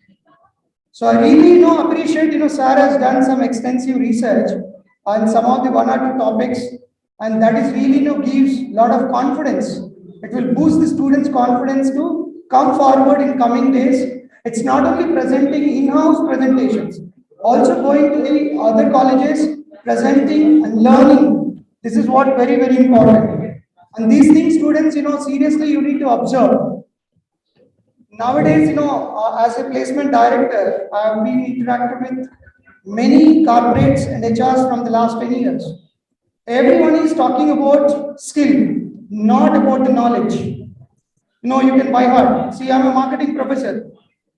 So I really appreciate Sir has done some extensive research on some of the one or two topics, and that is really gives a lot of confidence. It will boost the students' confidence to come forward in coming days. It's not only presenting in-house presentations, also going to the other colleges, presenting and learning. This is what very, very important. And these things, students, seriously you need to observe. Nowadays, as a placement director, I have been interacted with many corporates and HRs from the last 10 years. Everyone is talking about skill, not about the knowledge. You can buy heart. See, I'm a marketing professor.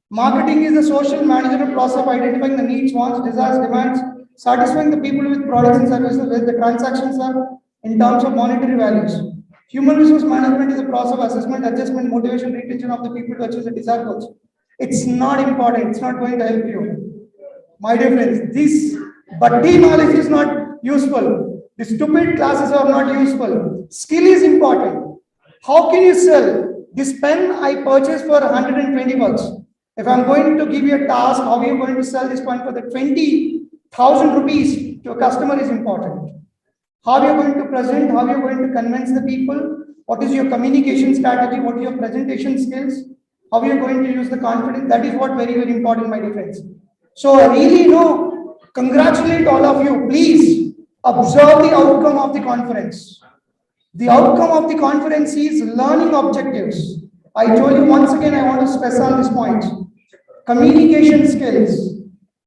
Marketing is the social management process of identifying the needs, wants, desires, demands, satisfying the people with products and services where the transactions are in terms of monetary values. Human resource management is a process of assessment, adjustment, motivation, retention of the people to achieve the desired goals. It's not important. It's not going to help you. My dear friends, this bhatti knowledge is not useful. The stupid classes are not useful. Skill is important. How can you sell? This pen I purchased for 120 bucks. If I'm going to give you a task, how are you going to sell this pen for the 20,000 rupees to a customer is important. How are you going to present? How are you going to convince the people? What is your communication strategy? What are your presentation skills? How are you going to use the confidence? That is what very, very important, my dear friends. So I really congratulate all of you. Please observe the outcome of the conference. The outcome of the conference is learning objectives. I told you once again, I want to stress on this point. Communication skills,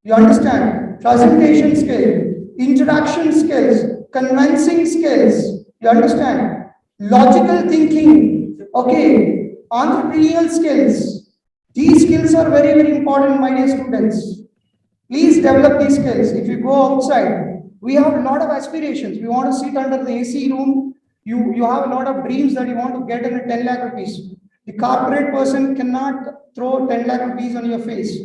you understand, presentation skills, interaction skills, convincing skills, you understand, logical thinking, okay, entrepreneurial skills. These skills are very, very important, my dear students. Please develop these skills. If you go outside, we have a lot of aspirations. We want to sit under the AC room. You have a lot of dreams that you want to get in a 10 lakh rupees. The corporate person cannot throw 10 lakh rupees on your face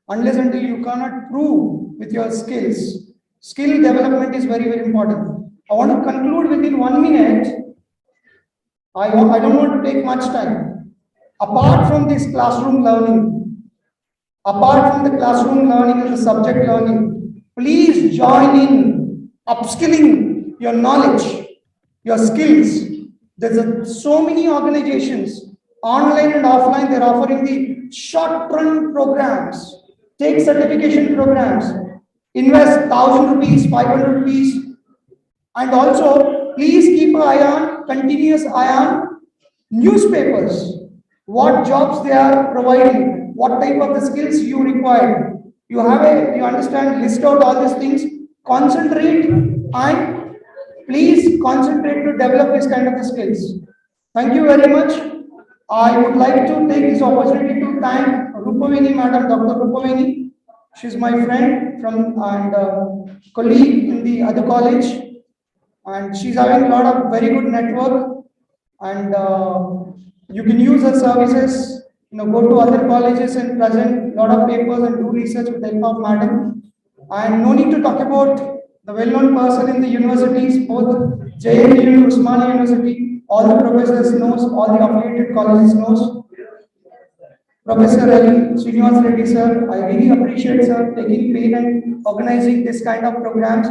unless until you cannot prove with your skills. Skill development is very, very important. I want to conclude within 1 minute. I don't want to take much time. Apart from this classroom learning, apart from the classroom learning and the subject learning, please join in upskilling your knowledge, your skills. There's so many organizations, online and offline, they're offering the short-term programs, take certification programs, invest 1,000 rupees, 500 rupees, and also please keep an eye on, continuous eye on newspapers, what jobs they are providing, what type of the skills you require. You understand, list out all these things, concentrate, and please concentrate to develop this kind of the skills. Thank you very much. I would like to take this opportunity to thank Rupaveni Madam, Dr. Rupaveni. She's my friend from and colleague in the other college, and she's having a lot of very good network, and you can use her services, go to other colleges and present a lot of papers and do research with the help of madam. And no need to talk about the well-known person in the universities, both JNU, Usmania University, all the professors knows, all the affiliated colleges knows. Professor Srinivas Reddy sir, I really appreciate sir taking pain and organizing this kind of programs.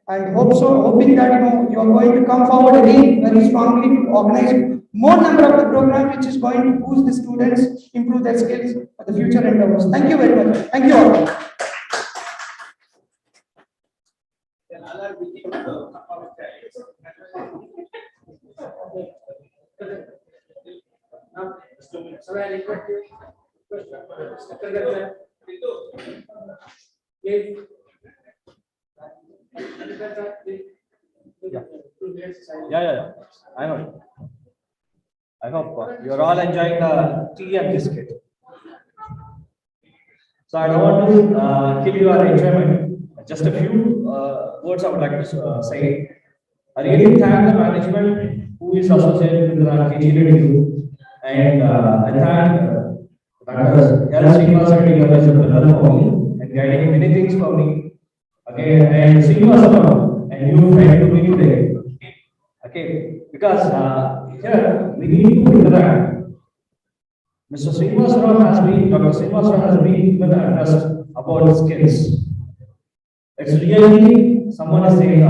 and hoping that you are going to come forward again very strongly to organize more number of the program which is going to boost the students, improve their skills for the future endeavors. Thank you very much. Thank you all. Yeah. I hope you're all enjoying the tea and biscuit. So I don't want to kill your enjoyment. Just a few words I would like to say. I really thank the management who is associated with the KG group, and I thank Dr. L. Srinivas Reddy as a brother for me and guiding many things for me. Okay, and Srinivas and you friend to me today. Okay, because here we need to interact. Mr. Srinivas has been, Dr. Srinivas has been given the address about skills. It's really someone is saying,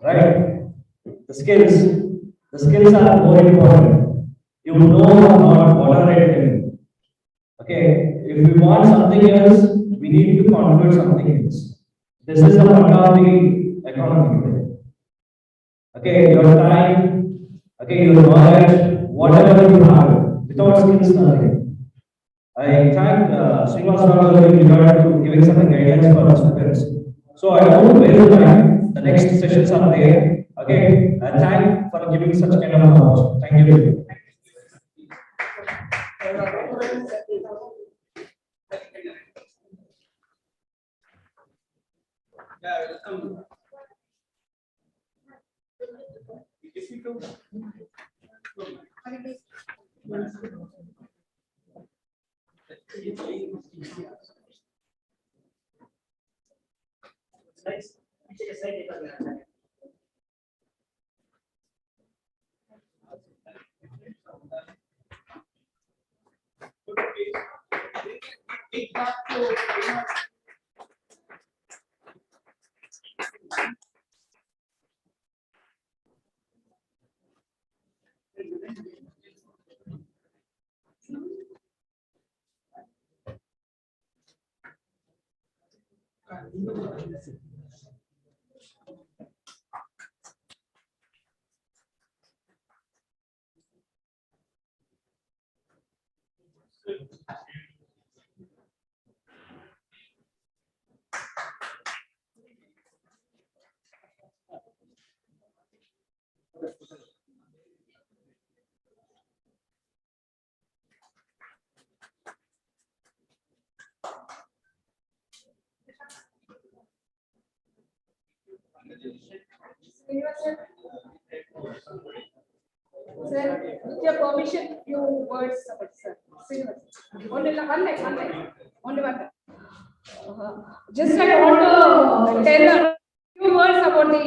right? The skills are more important. You know or not what are it. Okay, if we want something else, we need to contribute something else. This is the part of the economy. Okay, your time, okay, your knowledge, whatever you have, without skills, nothing. I thank Srinivas in regard to giving some guidance for our students. So I won't waste the time. The next sessions are there. Okay, I thank for giving such kind of knowledge. Thank you. Yeah, welcome. Sir, with your permission, few words about sir. Only one line. Only one line. Just I want to tell a few words about the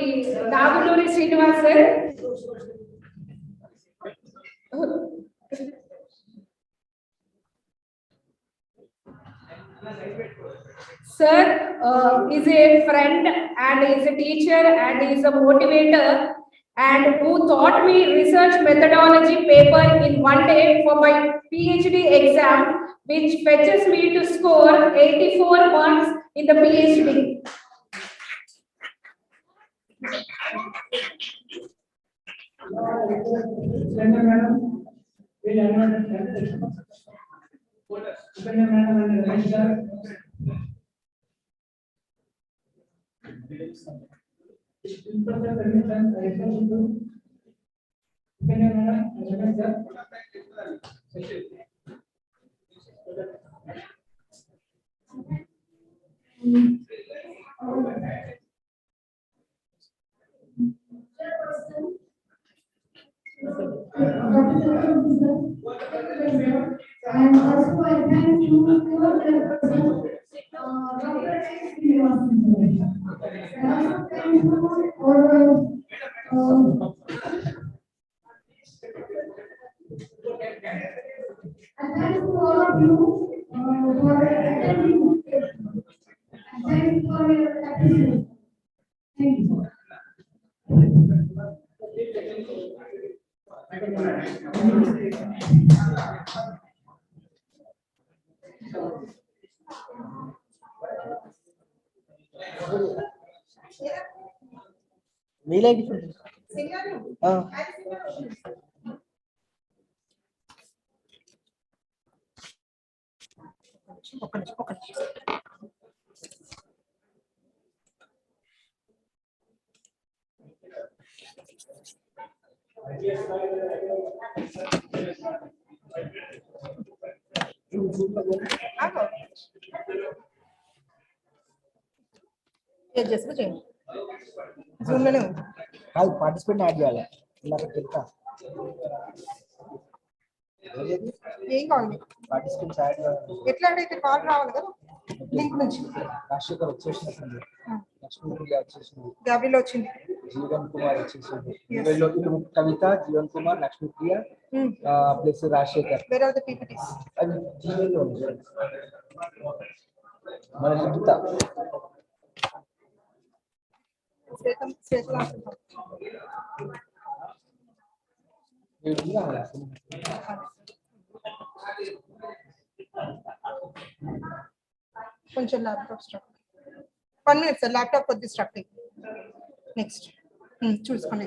Naguluri Srinivas sir. Sir is a friend and is a teacher and is a motivator and who taught me research methodology paper in one day for my PhD exam, which fetches me to score 84 marks in the PhD. And also I thank you to Dr. Srinivas. And also thank you for and thank you all of you for attending. And thank you for your attention. Mail ID చేసి చేయండి Zoom లోనే ఉంది. కాదు participate add చేయాలి ఇలా చెప్తా ఏం కావాలి పార్టిసిపెంట్స్ యాడ్ ఎట్లా అడిగితే వాళ్ళు రావాలి కదా లింక్ నుంచి రాజశేఖర్ వచ్చేసినట్టుంది లక్ష్మీప్రియ వచ్చేసింది గాబరీలో వచ్చింది జీవన్ కుమార్ వచ్చేసింది వీళ్ళు ఇప్పుడు Kavitha Jeevan Kumar Lakshmipriya plus Rajasekhar where are the PPTs అది జీవన్లో ఉంది మన లిఖిత శ్వేతం శ్వేతం కొంచెం laptop struck 1 minute sir laptop కొద్ది స్ట్రక్ నెక్స్ట్ చూసుకోండి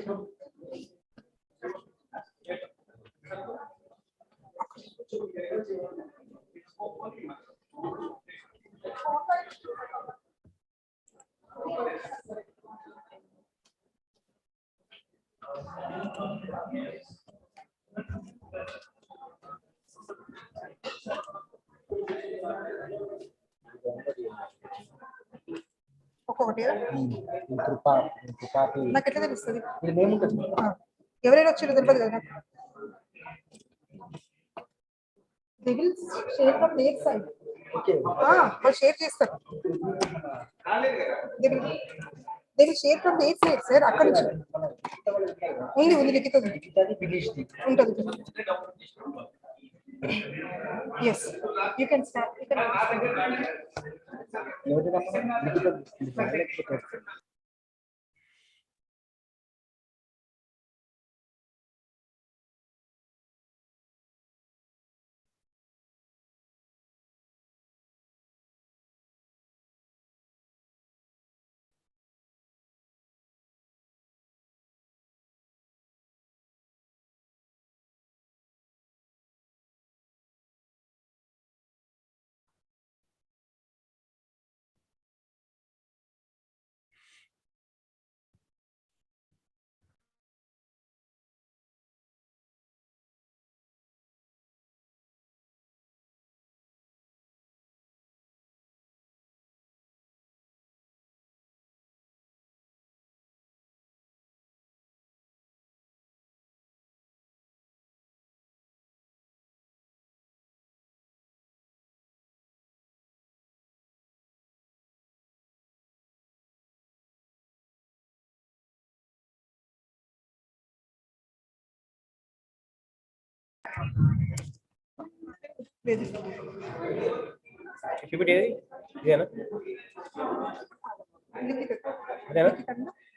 ఒక్కొక్కటి నాకు ఎట్లా తెలుస్తుంది ఎవరైనా వచ్చారో తెలియదు కదా నాకు they will share from their side వాళ్ళు షేర్ చేస్తారు they will share from their side sir అక్కడ నుంచి ఉంది లిఖిత ఉంటుంది yes you can start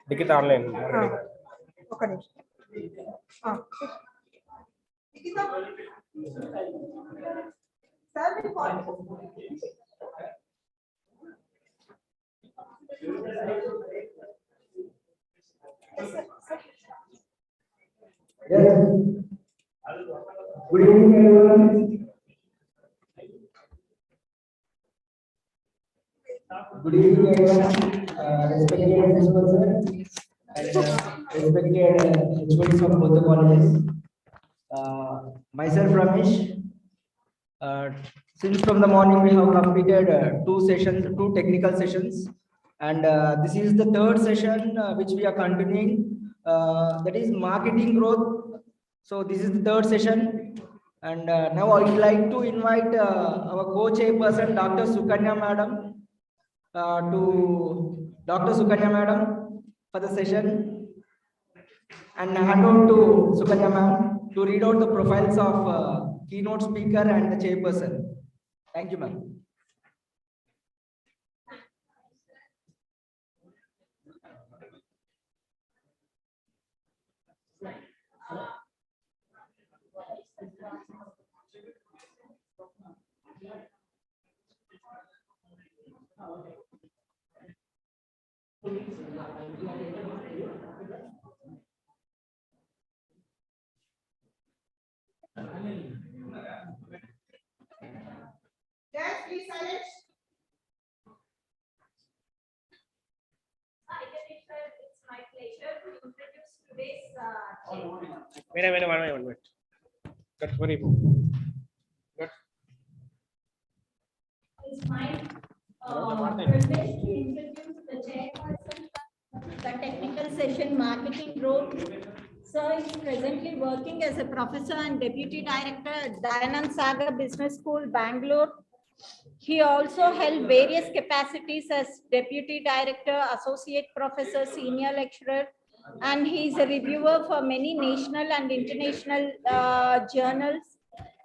Likhita online ఒక నిమిషం Good evening, everyone. Good evening, everyone. Respected principal sir and respected HODs of both the colleges. Myself, Ramesh. Since from the morning we have completed two technical sessions, and this is the third session which we are continuing. That is marketing growth. So this is the third session, and now I would like to invite our co-chairperson, Dr. Sukanya Madam, to Dr. Sukanya Madam for the session, and hand over to Sukanya Ma'am to read out the profiles of keynote speaker and the chairperson. Thank you, ma'am. Guys, please silence. It's my pleasure to introduce today's One minute. It's my privilege to introduce the chairperson of the technical session marketing role. Sir is presently working as a professor and deputy director at Dayanand Sagar Business School, Bangalore. He also held various capacities as deputy director, associate professor, senior lecturer, and he is a reviewer for many national and international journals.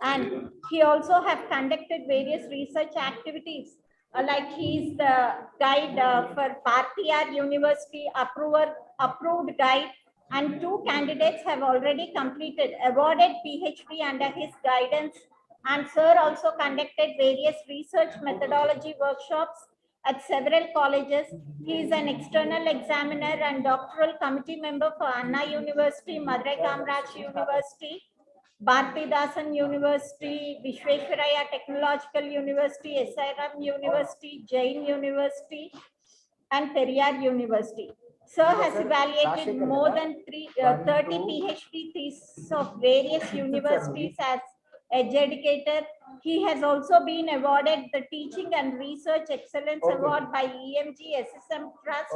And he also have conducted various research activities, like he is the guide for Bhartiyar University approved guide, and 2 candidates have already completed awarded PhD under his guidance. And sir also conducted various research methodology workshops at several colleges. He is an external examiner and doctoral committee member for Anna University, Madurai Kamaraj University, Bharatidasan University, Vishweshwaraya Technological University, SIRM University, Jain University, and Periyar University. Sir has evaluated more than 30 PhD theses of various universities as educator. He has also been awarded the Teaching and Research Excellence Award by EMG SSM Trust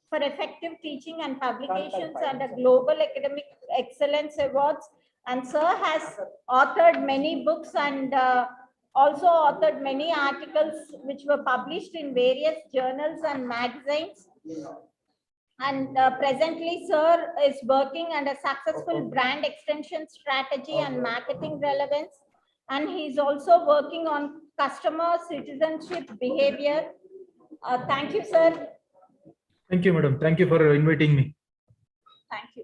for effective teaching and publications and the Global Academic Excellence Awards. And sir has authored many books and also authored many articles which were published in various journals and magazines. And presently, sir is working under successful brand extension strategy and marketing relevance. And he's also working on customer citizenship behavior. Thank you, sir. Thank you, madam. Thank you for inviting me. Thank you.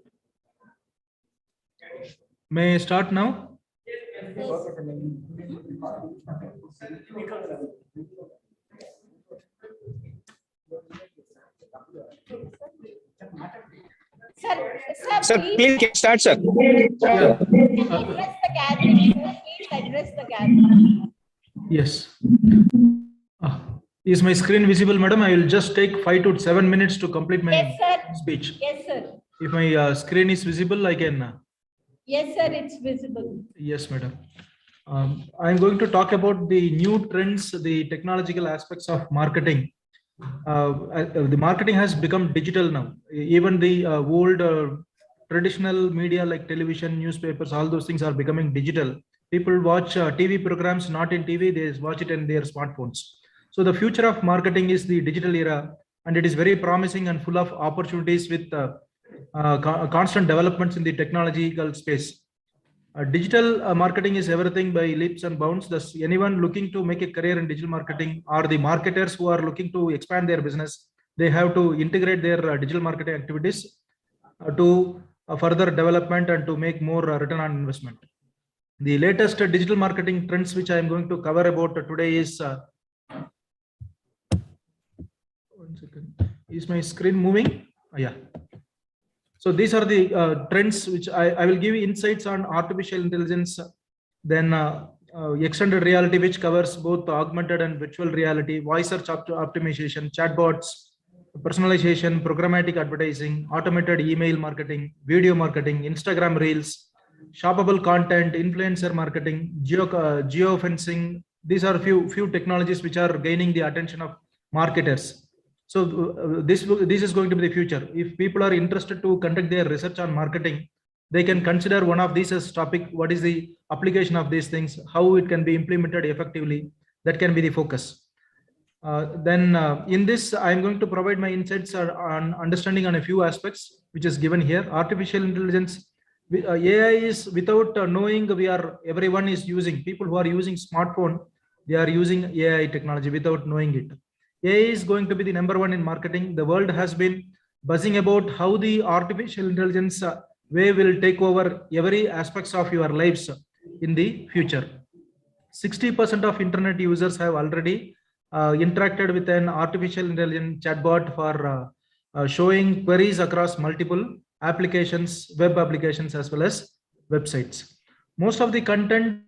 May I start now? Sir, Please start, sir. Address the gathering. Please address the gathering. Yes. Is my screen visible, madam? I will just take 5 to 7 minutes to complete my speech. Yes, sir. If my screen is visible, I can. Yes, sir, it's visible. Yes, madam. I'm going to talk about the new trends, the technological aspects of marketing. The marketing has become digital now. Even the old traditional media like television, newspapers, all those things are becoming digital. People watch TV programs not in TV, they watch it in their smartphones. So the future of marketing is the digital era, and it is very promising and full of opportunities with constant developments in the technological space. Digital marketing is everything by leaps and bounds. Thus, anyone looking to make a career in digital marketing or the marketers who are looking to expand their business, they have to integrate their digital marketing activities to further development and to make more return on investment. The latest digital marketing trends which I am going to cover about today is 1 second. Is my screen moving? Yeah. So these are the trends which I will give you insights on artificial intelligence, then extended reality, which covers both augmented and virtual reality, voice search optimization, chatbots, personalization, programmatic advertising, automated email marketing, video marketing, Instagram reels, shoppable content, influencer marketing, geofencing. These are few technologies which are gaining the attention of marketers. So this is going to be the future. If people are interested to conduct their research on marketing, they can consider one of these as topic. What is the application of these things? How it can be implemented effectively? That can be the focus. In this, I'm going to provide my insights on understanding on a few aspects, which is given here. Artificial intelligence, AI is without knowing everyone is using. People who are using smartphone, they are using AI technology without knowing it. AI is going to be the #1 in marketing. The world has been buzzing about how the artificial intelligence way will take over every aspects of your lives. in the future. 60% of internet users have already interacted with an artificial intelligence chatbot for showing queries across multiple applications, web applications, as well as websites. Most of the content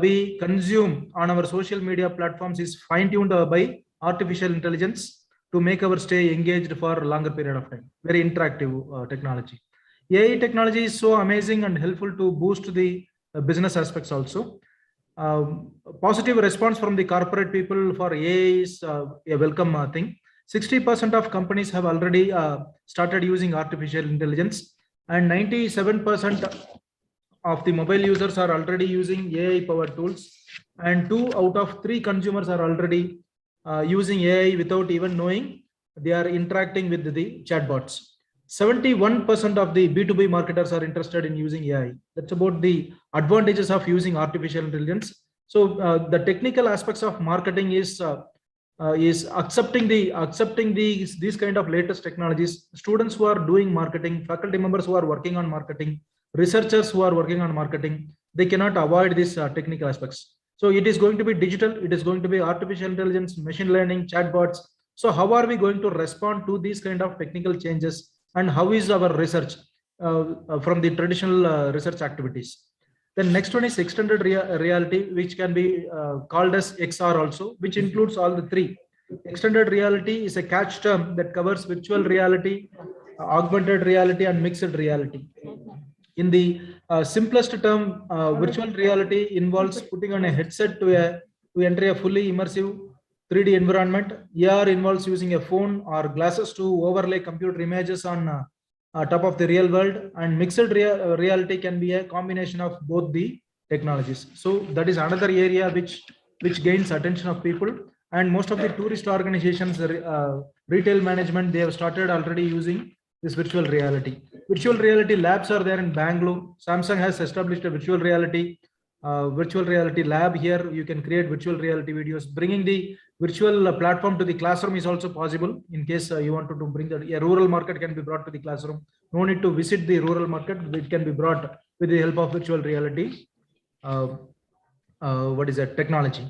we consume on our social media platforms is fine-tuned by artificial intelligence to make our stay engaged for a longer period of time. Very interactive technology. AI technology is so amazing and helpful to boost the business aspects also. Positive response from the corporate people for AI is a welcome thing. 60% of companies have already started using artificial intelligence, and 97% of the mobile users are already using AI powered tools, and 2 out of 3 consumers are already using AI without even knowing they are interacting with the chatbots. 71% of the B2B marketers are interested in using AI. That's about the advantages of using artificial intelligence. So the technical aspects of marketing is accepting these kind of latest technologies. Students who are doing marketing, faculty members who are working on marketing, researchers who are working on marketing, they cannot avoid these technical aspects. So it is going to be digital, it is going to be artificial intelligence, machine learning, chatbots. So how are we going to respond to these kind of technical changes, and how is our research from the traditional research activities? The next one is extended reality, which can be called as XR also, which includes all the three. Extended reality is a catch term that covers virtual reality, augmented reality, and mixed reality. In the simplest term, virtual reality involves putting on a headset to enter a fully immersive 3D environment. AR involves using a phone or glasses to overlay computer images on top of the real world, and mixed reality can be a combination of both the technologies. So that is another area which gains attention of people, and most of the tourist organizations, retail management, they have started already using this virtual reality. Virtual reality labs are there in Bangalore. Samsung has established a virtual reality lab here. You can create virtual reality videos. Bringing the virtual platform to the classroom is also possible. In case you wanted to bring a rural market can be brought to the classroom. No need to visit the rural market. It can be brought with the help of virtual reality. What is that technology?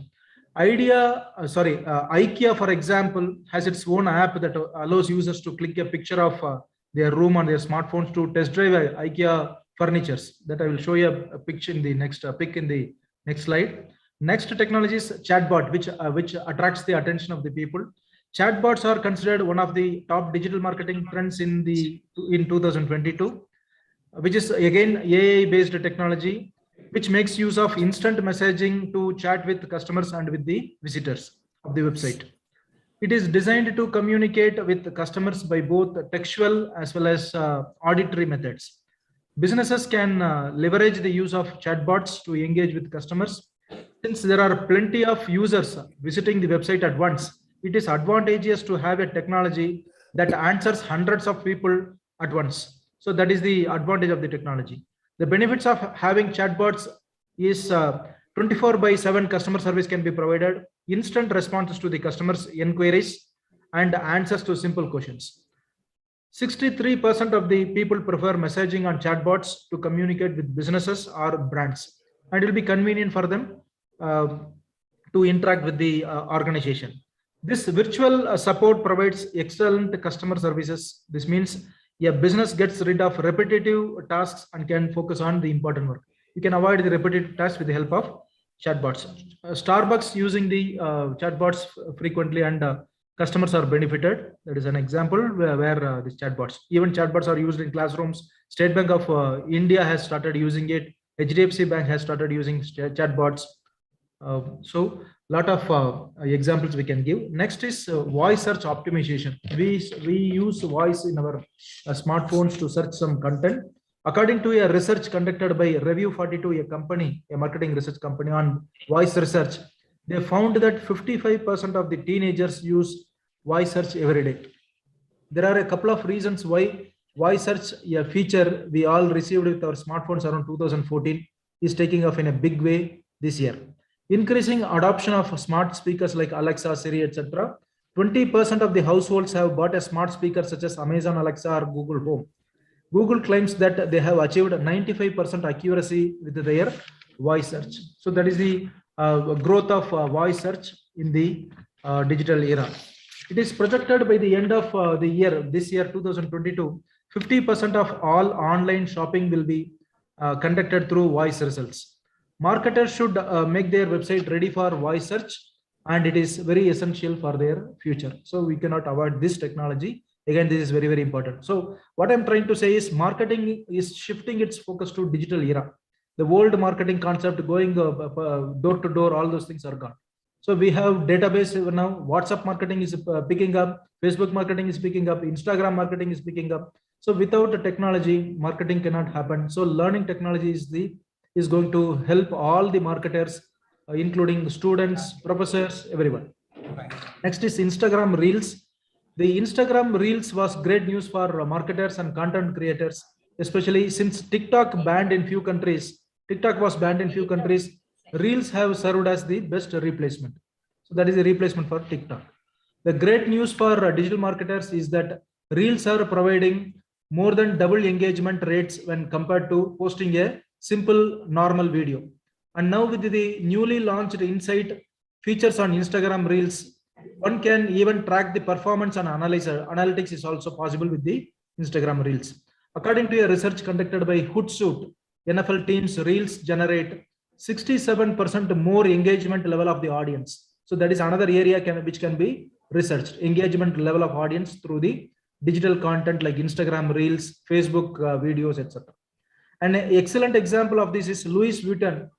IKEA, for example, has its own app that allows users to click a picture of their room on their smartphones to test drive IKEA furnitures. That I will show you a picture in the next pic in the next slide. Next technology is chatbot, which attracts the attention of the people. Chatbots are considered one of the top digital marketing trends in 2022, which is again AI-based technology, which makes use of instant messaging to chat with customers and with the visitors of the website. It is designed to communicate with customers by both textual as well as auditory methods. Businesses can leverage the use of chatbots to engage with customers. Since there are plenty of users visiting the website at once, it is advantageous to have a technology that answers hundreds of people at once. So that is the advantage of the technology. The benefits of having chatbots is 24/7 customer service can be provided, instant responses to the customers' inquiries, and answers to simple questions. 63% of the people prefer messaging on chatbots to communicate with businesses or brands, and it will be convenient for them to interact with the organization. This virtual support provides excellent customer services. This means a business gets rid of repetitive tasks and can focus on the important work. You can avoid the repetitive tasks with the help of chatbots. Starbucks using the chatbots frequently, and customers are benefited. That is an example where these chatbots, even chatbots are used in classrooms. State Bank of India has started using it. HDFC Bank has started using chatbots. So lot of examples we can give. Next is voice search optimization. We use voice in our smartphones to search some content. According to a research conducted by Review 42, a marketing research company, on voice research, they found that 55% of the teenagers use voice search every day. There are a couple of reasons why voice search, a feature we all received with our smartphones around 2014, is taking off in a big way this year. Increasing adoption of smart speakers like Alexa, Siri, etc. 20% of the households have bought a smart speaker such as Amazon Alexa or Google Home. Google claims that they have achieved 95% accuracy with their voice search. So that is the growth of voice search in the digital era. It is projected by the end of the year, this year 2022, 50% of all online shopping will be conducted through voice results. Marketers should make their website ready for voice search, and it is very essential for their future. So we cannot avoid this technology. Again, this is very, very important. So what I'm trying to say is marketing is shifting its focus to digital era. The old marketing concept going door to door, all those things are gone. So we have database now. WhatsApp marketing is picking up. Facebook marketing is picking up. Instagram marketing is picking up. So without the technology, marketing cannot happen. So learning technology is going to help all the marketers, including students, professors, everyone. Next is Instagram Reels. The Instagram Reels was great news for marketers and content creators, especially since TikTok banned in few countries. TikTok was banned in few countries. Reels have served as the best replacement. So that is a replacement for TikTok. The great news for digital marketers is that Reels are providing more than double engagement rates when compared to posting a simple normal video. And now with the newly launched Insight features on Instagram Reels, one can even track the performance and analytics is also possible with the Instagram Reels. According to a research conducted by Hootsuite, NFL teams Reels generate 67% more engagement level of the audience. So that is another area which can be researched, engagement level of audience through the digital content like Instagram Reels, Facebook videos, etc. And an excellent example of this is Louis Vuitton's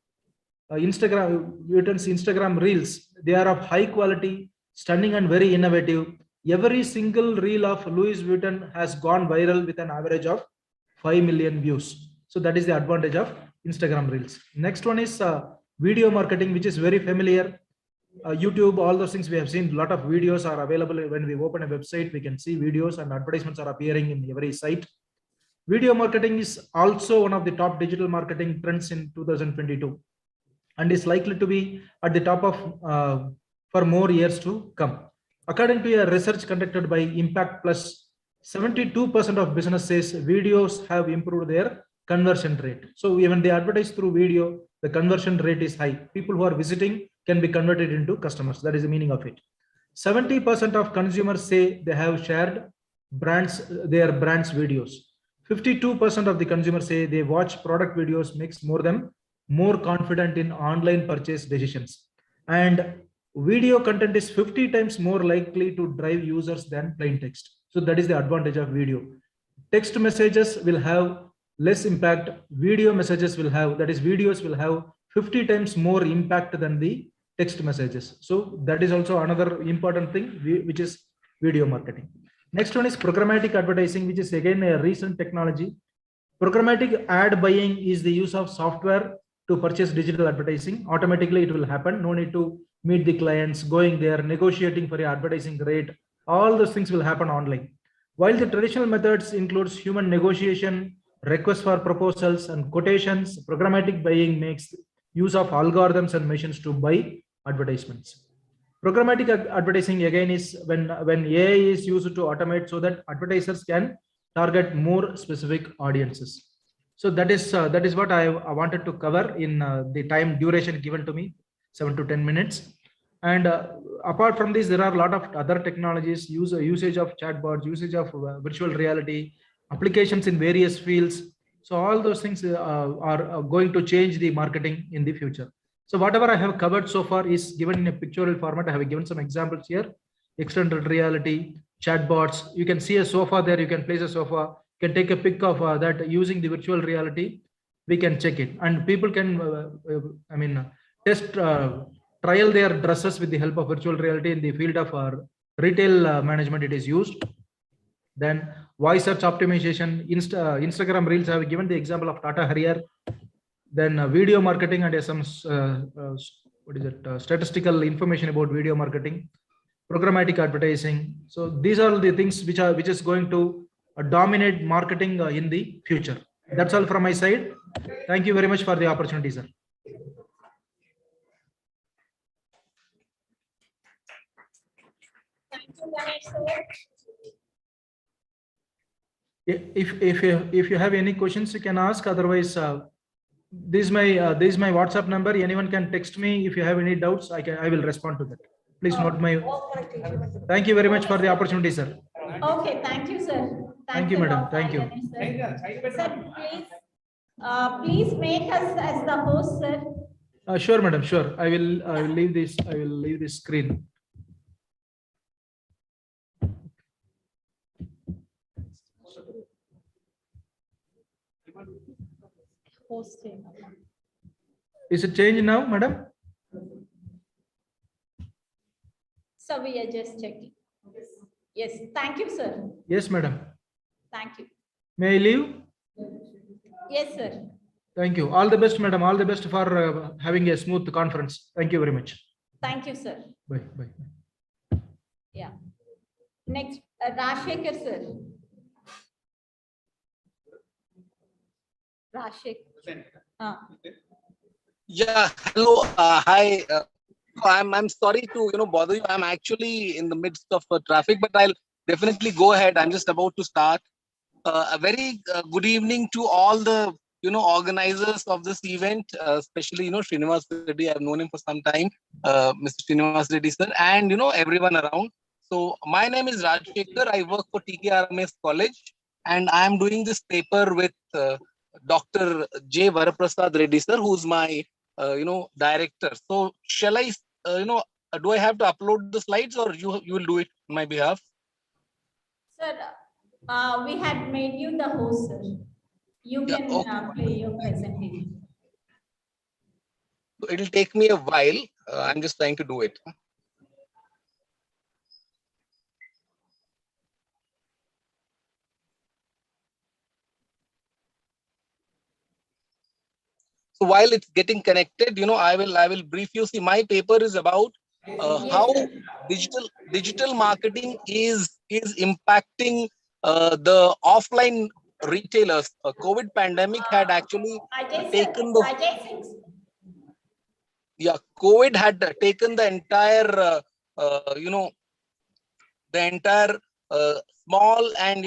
Instagram Reels. They are of high quality, stunning and very innovative. Every single reel of Louis Vuitton has gone viral with an average of 5 million views. So that is the advantage of Instagram Reels. Next one is video marketing, which is very familiar. YouTube, all those things we have seen. A lot of videos are available. When we open a website, we can see videos and advertisements are appearing in every site. Video marketing is also one of the top digital marketing trends in 2022 and is likely to be at the top of for more years to come. According to a research conducted by Impact Plus, 72% of business says videos have improved their conversion rate. So even they advertise through video, the conversion rate is high. People who are visiting can be converted into customers. That is the meaning of it. 70% of consumers say they have shared their brands videos. 52% of the consumers say they watch product videos makes them more confident in online purchase decisions. And video content is 50 times more likely to drive users than plain text. So that is the advantage of video. Text messages will have less impact. Video messages will have, that is videos will have 50 times more impact than the text messages. So that is also another important thing, which is video marketing. Next one is programmatic advertising, which is again a recent technology. Programmatic ad buying is the use of software to purchase digital advertising. Automatically it will happen. No need to meet the clients, going there, negotiating for an advertising rate. All those things will happen online. While the traditional methods includes human negotiation, requests for proposals and quotations, programmatic buying makes use of algorithms and machines to buy advertisements. Programmatic advertising again is when AI is used to automate so that advertisers can target more specific audiences. So that is what I wanted to cover in the time duration given to me, 7 to 10 minutes. And apart from this, there are a lot of other technologies, usage of chatbots, usage of virtual reality, applications in various fields. So all those things are going to change the marketing in the future. So whatever I have covered so far is given in a pictorial format. I have given some examples here. Extended reality, chatbots. You can see a sofa there. You can place a sofa. You can take a pic of that using the virtual reality. We can check it, and people can, test, trial their dresses with the help of virtual reality in the field of retail management. It is used. Then voice search optimization. Instagram Reels. I have given the example of Tata Harrier. Then video marketing and some statistical information about video marketing, programmatic advertising. So these are the things which is going to dominate marketing in the future. That's all from my side. Thank you very much for the opportunity, sir. Thank you, Ganesh, sir. If you have any questions, you can ask. Otherwise, this is my WhatsApp number. Anyone can text me if you have any doubts. I will respond to that. Please note my. Thank you very much for the opportunity, sir. Okay, thank you, sir. Thank Thanks you, a madam. lot, Thank you. Ganesh, sir. Sir, please make us as the host, sir. Sure, madam. Sure. I will leave this. I will leave this screen. Hosting. Is it changed now, madam? So we are just checking. Yes, thank you, sir. Yes, madam. Thank you. May I leave? Yes, sir. Thank you. All the best, madam. All the best for having a smooth conference. Thank you very much. Thank you, sir. Bye. Bye. Yeah. Next, Rashekar, sir. Rashekar. Yeah, hello, hi. I'm sorry to bother you. I'm actually in the midst of traffic, but I'll definitely go ahead. I'm just about to start. A very good evening to all the organizers of this event, especially Srinivas Reddy. I've known him for some time, Mr. Srinivas Reddy sir, and everyone around. So my name is Rajshekhar. I work for TKRMS College, and I'm doing this paper with Dr. J. Varaprasad Reddy sir, who's my director. So shall I do I have to upload the slides, or you will do it on my behalf? Sir, we had made you the host, sir. You can play your presentation. So it'll take me a while. I'm just trying to do it. So while it's getting connected, I will brief you. See, my paper is about how digital marketing is impacting the offline retailers. COVID pandemic had actually Ajay, sir. taken the Ajay Singh. COVID had taken the entire the entire small and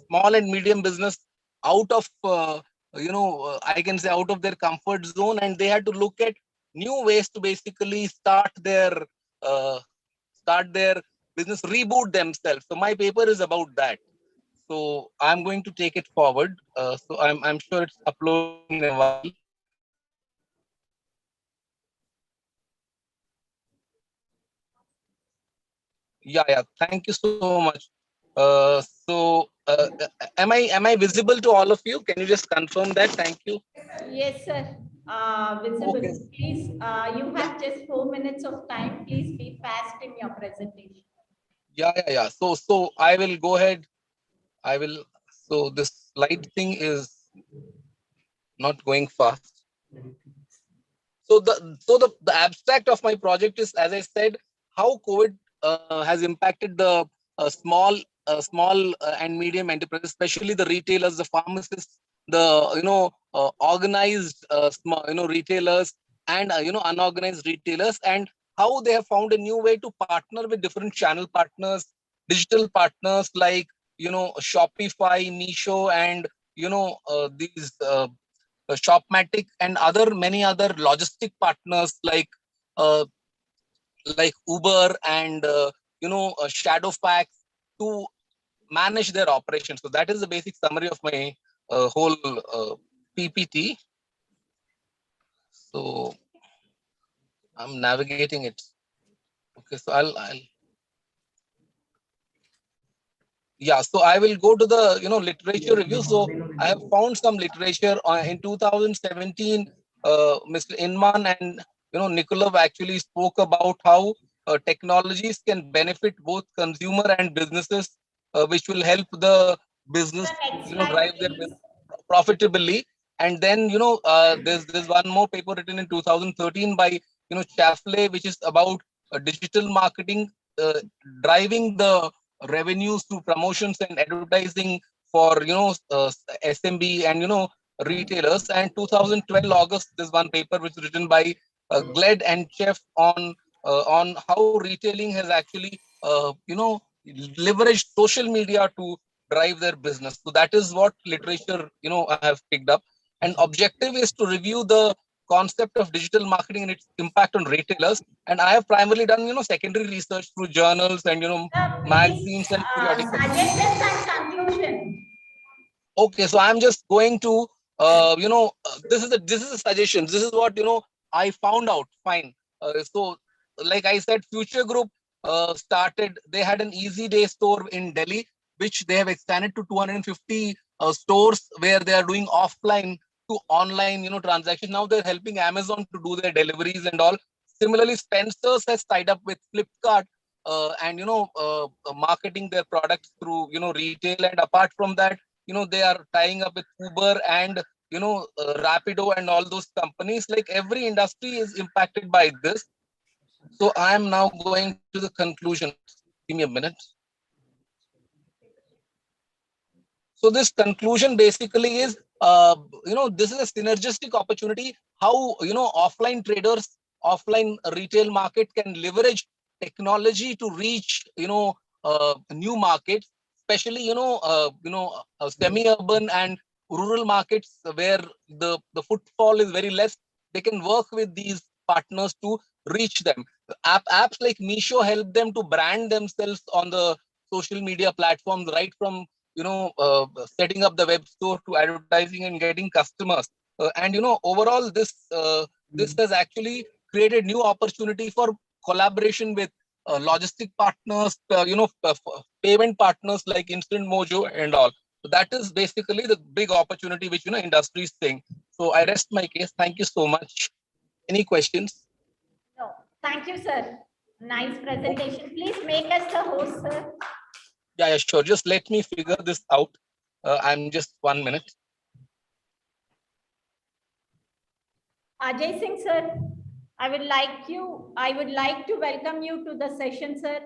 small and medium business out of I can say out of their comfort zone, and they had to look at new ways to basically uh, start their business, reboot themselves. So my paper is about that. So I'm going to take it forward. So I'm sure it's uploading in a while. Yeah. Thank you so much. So am I visible to all of you? Can you just confirm that? Thank you. Yes, sir. Visible. Okay. Please, you have just 4 minutes of time. Please be fast in your presentation. Yeah. So I will go ahead. So this slide thing is not going fast. So the abstract of my project is, as I said, how COVID has impacted the small and medium enterprises, especially the retailers, the pharmacists, the organized small retailers, and unorganized retailers, and how they have found a new way to partner with different channel partners, digital partners like Shopify, Meesho, and these. Shopmatic and many other logistic partners uh, like Uber and Shadowfax to manage their operations. So that is the basic summary of my whole PPT. So I'm navigating it. Okay, so I'll yeah, so I will go to the literature review. So I have found some literature in 2017. Mr. Inman and Nikolov actually spoke about how technologies can benefit both consumer and businesses, which will help the business Next slide, drive their please. business profitably. And then there's one more paper written in 2013 by Chaffley, which is about digital marketing driving the revenues to promotions and advertising for SMB and retailers. And 2012 August, there's one paper which is written by Gled and Chef on how retailing has actually leveraged social media to drive their business. So that is what literature I have picked up. and objective is to review the concept of digital marketing and its impact on retailers. And I have primarily done, secondary research through journals and, Please, magazines and periodicals. suggestions and conclusion. Okay, so I'm just going to, this is a suggestion. This is what I found out. Fine. So, like I said, Future Group started. They had an Easy Day store in Delhi, which they have extended to 250 stores where they are doing offline to online, transactions. Now they're helping Amazon to do their deliveries and all. Similarly, Spencer's has tied up with Flipkart and marketing their products through retail. And apart from that, they are tying up with Uber and Rapido and all those companies. Like every industry is impacted by this. So I am now going to the conclusion. Give me a minute. So this conclusion basically is, this is a synergistic opportunity. How offline traders, offline retail market can leverage technology to reach new markets, especially semi-urban and rural markets where the footfall is very less. They can work with these partners to reach them. Apps like Meesho help them to brand themselves on the social media platforms, right from setting up the web store to advertising and getting customers. And overall, this has actually created new opportunity for collaboration with logistic partners, payment partners like Instant Mojo and all. So that is basically the big opportunity which industry is saying. So I rest my case. Thank you so much. Any questions? No, thank you, sir. Nice presentation. Please make us the host, sir. Yeah, sure. Just let me figure this out. I'm just 1 minute. Ajay Singh, sir, I would like to welcome you to the session, sir.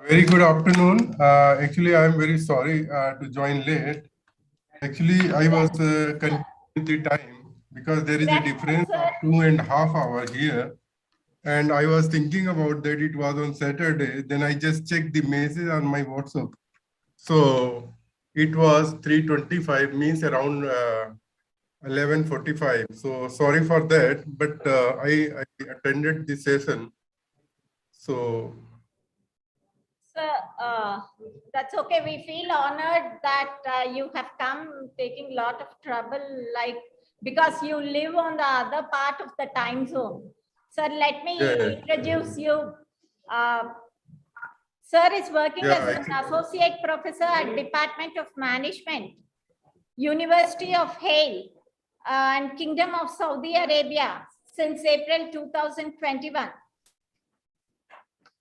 Very good afternoon. Actually, I am very sorry to join late. Actually, I was confused with the time because there is a difference of 2.5 hours here. And I was thinking about that it was on Saturday. Then I just checked the message on my WhatsApp. So it was 3:25, means around 11:45. So sorry for that, but I attended the session. So Sir, that's okay. We feel honored that you have come taking a lot of trouble, because you live on the other part of the time zone. Sir, let me introduce you. Sir is working as an associate professor at Department of Management, University of Hail and Kingdom of Saudi Arabia since April 2021.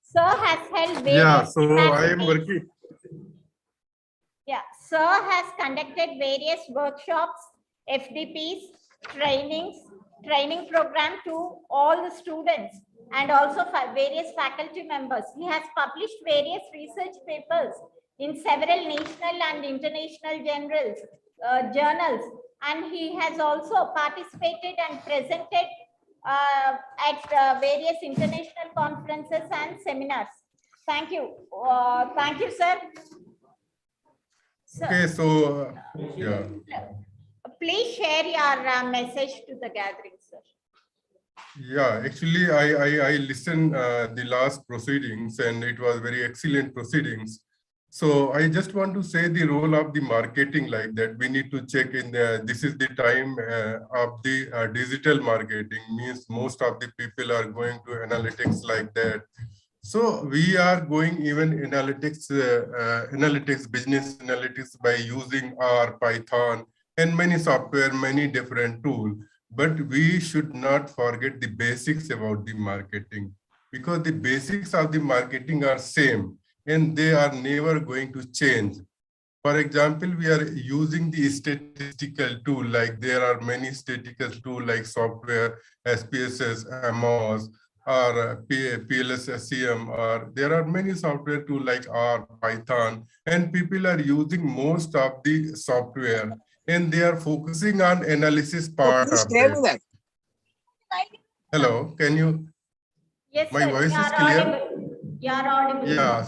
Sir has held various I am working. Yeah, Sir has conducted various workshops, FDPs, training program to all the students and also various faculty members. He has published various research papers in several national and international journals, and he has also participated and presented at various international conferences and seminars. Thank you. Thank you, sir. Okay, so yeah. Please share your message to the gathering, sir. Yeah, actually, I listened the last proceedings and it was very excellent proceedings. So I just want to say the role of the marketing like that. We need to check in this is the time of the digital marketing, means most of the people are going to analytics like that. So we are going even analytics, business analytics by using R, Python, and many software, many different tools. But we should not forget the basics about the marketing, because the basics of the marketing are same and they are never going to change. For example, we are using the statistical tool, like there are many statistical tools like software, SPSS, MOS, or PLS SEM, or there are many software tools like R, Python, and people are using most of the software and they are focusing on analysis part of it. Hello, can you? Yes, My sir, voice you is are clear? audible. You are audible. Yeah,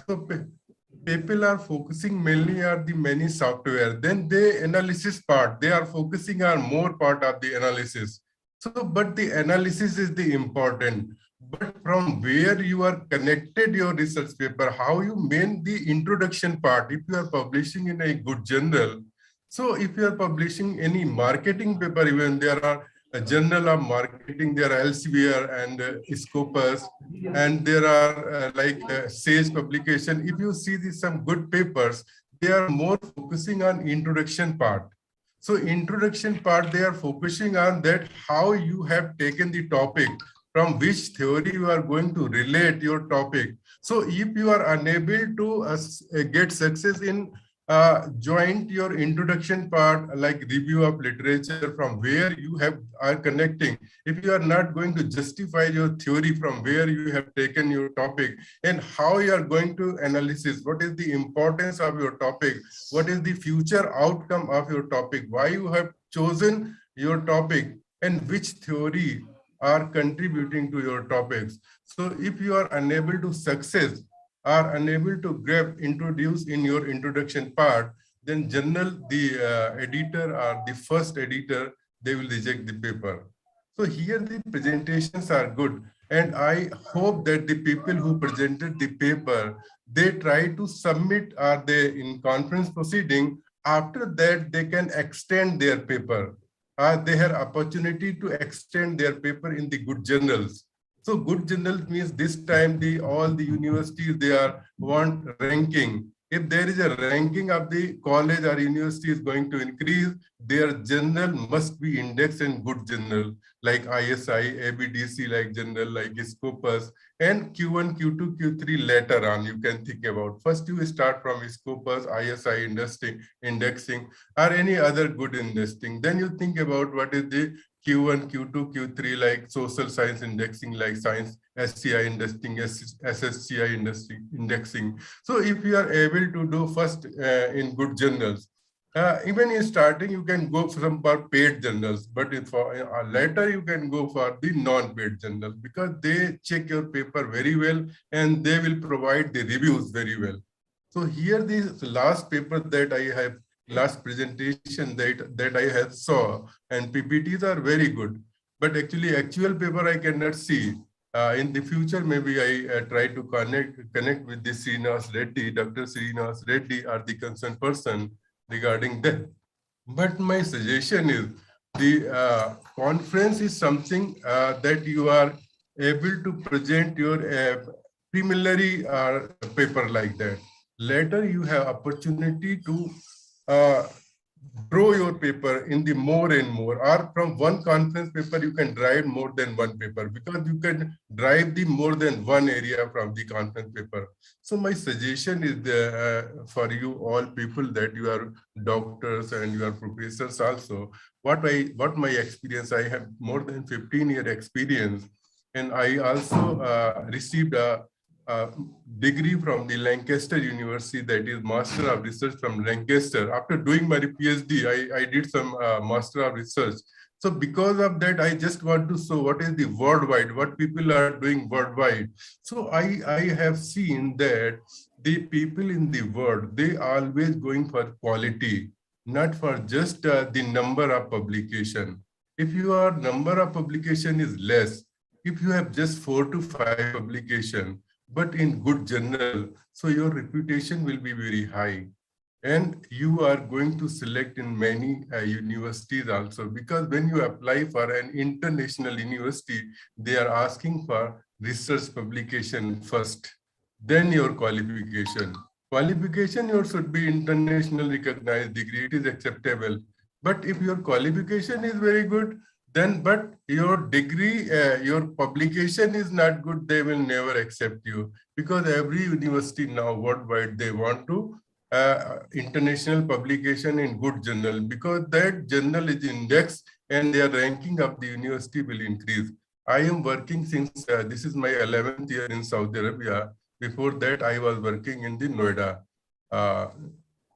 people are focusing mainly on the many software. Then the analysis part, they are focusing on more part of the analysis. So, but the analysis is the important. But from where you are connected your research paper, how you mean the introduction part, if you are publishing in a good journal. So if you are publishing any marketing paper, even there are a journal of marketing, there are Elsevier and Scopus, and there are Sage publication. If you see some good papers, they are more focusing on introduction part. So introduction part, they are focusing on that how you have taken the topic, from which theory you are going to relate your topic. So if you are unable to get success in joint your introduction part, like review of literature from where you are connecting, if you are not going to justify your theory from where you have taken your topic, and how you are going to analysis, what is the importance of your topic, what is the future outcome of your topic, why you have chosen your topic, and which theory are contributing to your topics. So if you are unable to success, are unable to grab introduce in your introduction part, then journal, the editor or the first editor, they will reject the paper. So here the presentations are good, and I hope that the people who presented the paper, they try to submit, are they in conference proceeding, after that they can extend their paper. They have opportunity to extend their paper in the good journals. So good journals means this time all the universities, they are want ranking. If there is a ranking of the college or university is going to increase, their journal must be indexed in good journal like ISI, ABDC like journal like Scopus, and Q1, Q2, Q3 later on you can think about. First you start from Scopus, ISI indexing, or any other good indexing. Then you think about what is the Q1, Q2, Q3 like social science indexing, like science SCI indexing, SSCI indexing. So if you are able to do first in good journals, even in starting you can go for paid journals, but if for later you can go for the non-paid journals, because they check your paper very well and they will provide the reviews very well. So here this last paper that I have, last presentation that I have saw, and PPTs are very good, but actually actual paper I cannot see. In the future, maybe I try to connect with the Srinivas Reddy, Dr. Srinivas Reddy, or the concerned person regarding that. But my suggestion is the conference is something that you are able to present your preliminary paper like that. Later, you have opportunity to uh, draw your paper in the more and more, or from one conference paper you can drive more than one paper, because you can drive the more than one area from the conference paper. So my suggestion is for you all people, that you are doctors and you are professors also, what my experience, I have more than 15-year experience, and I also received a degree from the Lancaster University, that is Master of Research from Lancaster. After doing my PhD, I did some Master of Research. So because of that, I just want to show what is the worldwide, what people are doing worldwide. So I have seen that the people in the world, they always going for quality, not for just the number of publication. If your number of publication is less, if you have just 4 to 5 publication, but in good journal, so your reputation will be very high. And you are going to select in many universities also, because when you apply for an international university, they are asking for research publication first, then your qualification. Qualification, yours should be international recognized degree, it is acceptable. But if your qualification is very good, then but your degree, your publication is not good, they will never accept you, because every university now worldwide, they want to international publication in good journal, because that journal is indexed and their ranking of the university will increase. I am working since this is my 11th year in Saudi Arabia. Before that, I was working in the Noida,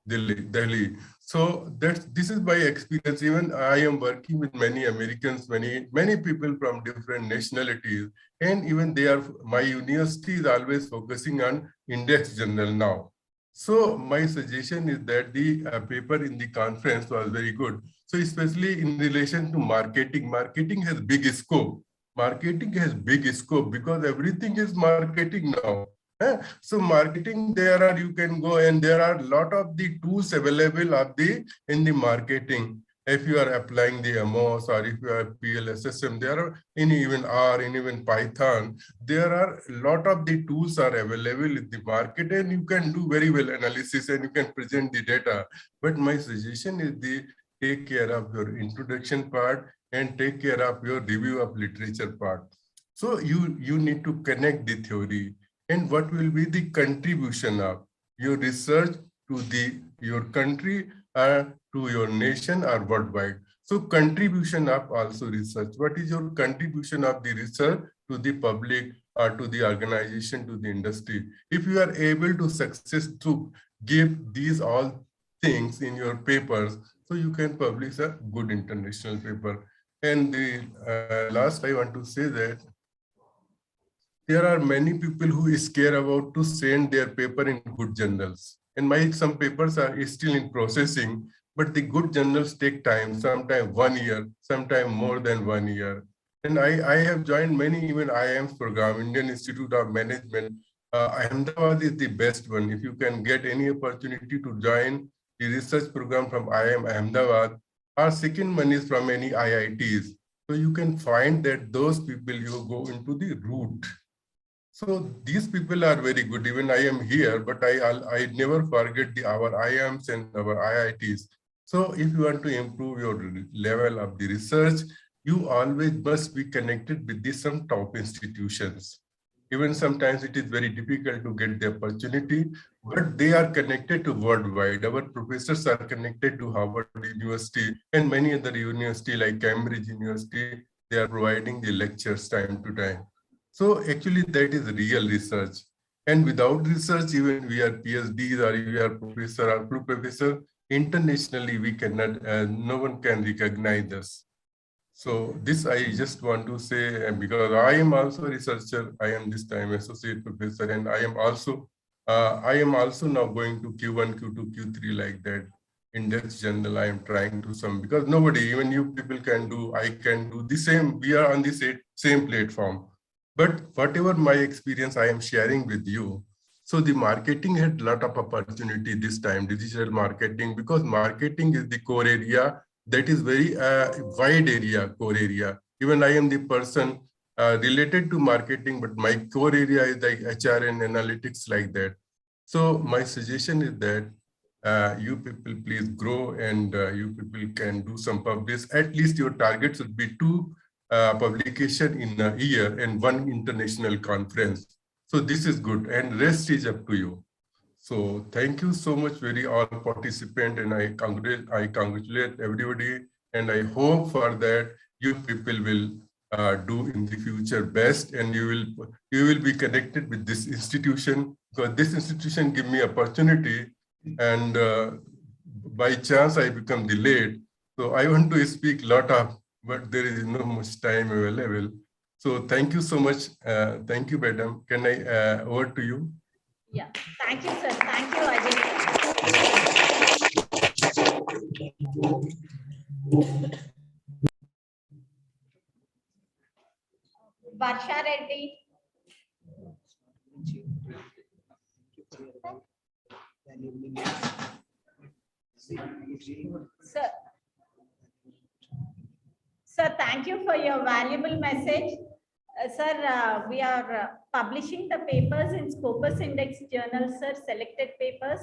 Delhi. So this is my experience. Even I am working with many Americans, many people from different nationalities, and even my university is always focusing on index journal now. So my suggestion is that the paper in the conference was very good. So especially in relation to marketing, marketing has big scope. Marketing has big scope because everything is marketing now. So marketing, there are, you can go and there are a lot of the tools available in the marketing. If you are applying the MOS or if you are PLSSM, there are in even R, in even Python, there are a lot of the tools are available in the market and you can do very well analysis and you can present the data. But my suggestion is take care of your introduction part and take care of your review of literature part. So you need to connect the theory and what will be the contribution of your research to your country or to your nation or worldwide. So contribution of also research. What is your contribution of the research to the public or to the organization, to the industry? If you are able to success to give these all things in your papers, so you can publish a good international paper. And the last I want to say that there are many people who is scared about to send their paper in good journals. And some papers are still in processing, but the good journals take time, sometimes 1 year, sometimes more than 1 year. And I have joined many even IIM's program, Indian Institute of Management. Ahmedabad is the best one. If you can get any opportunity to join the research program from IIM Ahmedabad, or second one is from any IITs. So you can find that those people, you go into the root. So these people are very good. Even I am here, but I never forget our IIMs and our IITs. So if you want to improve your level of the research, you always must be connected with some top institutions. Even sometimes it is very difficult to get the opportunity, but they are connected to worldwide. Our professors are connected to Harvard University and many other universities like Cambridge University. They are providing the lectures time to time. So actually that is real research. And without research, even we are PhDs or we are professor or full professor, internationally we cannot, no one can recognize us. So this I just want to say, because I am also a researcher, I am this time associate professor, and I am also now going to Q1, Q2, Q3 like that. In that journal, I am trying to because nobody, even you people can do, I can do the same. We are on the same platform. But whatever my experience I am sharing with you, so the marketing had a lot of opportunity this time, digital marketing, because marketing is the core area that is very wide area, core area. Even I am the person related to marketing, but my core area is like HR and analytics like that. So my suggestion is that you people please grow and you people can do some publish. At least your target should be 2 publication in a year and 1 international conference. So this is good and rest is up to you. So thank you so much very all participant, and I congratulate everybody, and I hope for that you people will do in the future best, and you will be connected with this institution, because this institution give me opportunity, and by chance I become delayed. So I want to speak a lot of, but there is no much time available. So thank you so much. Thank you, madam. Can I over to you? Yeah, thank you, sir. Thank you, Ajay. Varsha Reddy. Sir. Sir, thank you for your valuable message. Sir, we are publishing the papers in Scopus Index Journal, sir, selected papers.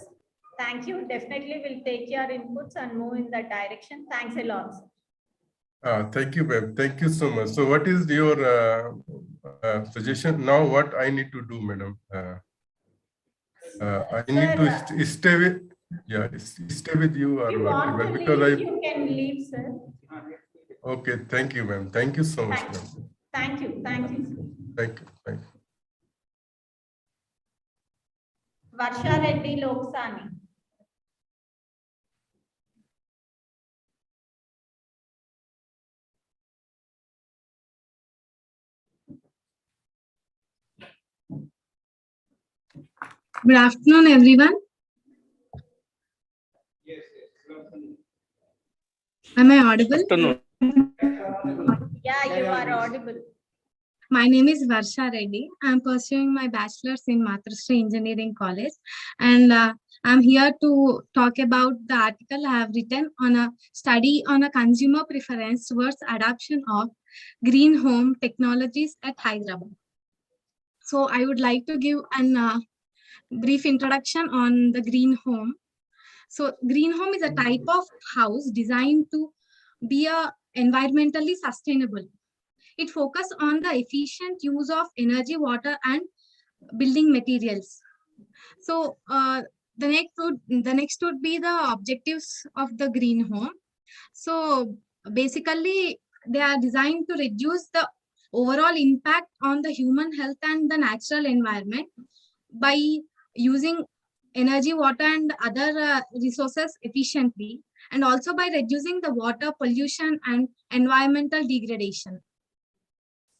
Thank you. Definitely we'll take your inputs and move in that direction. Thanks a lot, sir. Thank you, ma'am. Thank you so much. So what is your suggestion now? What I need to do, madam? I need to stay with, yeah, stay with you or If you what? want to Because leave, you can leave, sir. Okay, thank you, ma'am. Thank you so much, ma'am. Thank you. Thank you, sir. Thank you. Thank you. Varsha Reddy Loksani. Good afternoon, everyone. Am I audible? Afternoon. Yeah, you are audible. My name is Varsha Reddy. I'm pursuing my bachelor's in Maharashtra Engineering College, and I'm here to talk about the article I have written on a study on a consumer preference towards adoption of green home technologies at Hyderabad. So I would like to give an brief introduction on the green home. So green home is a type of house designed to be environmentally sustainable. It focuses on the efficient use of energy, water, and building materials. So the next would be the objectives of the green home. So basically, they are designed to reduce the overall impact on the human health and the natural environment by using energy, water, and other resources efficiently, and also by reducing the water pollution and environmental degradation.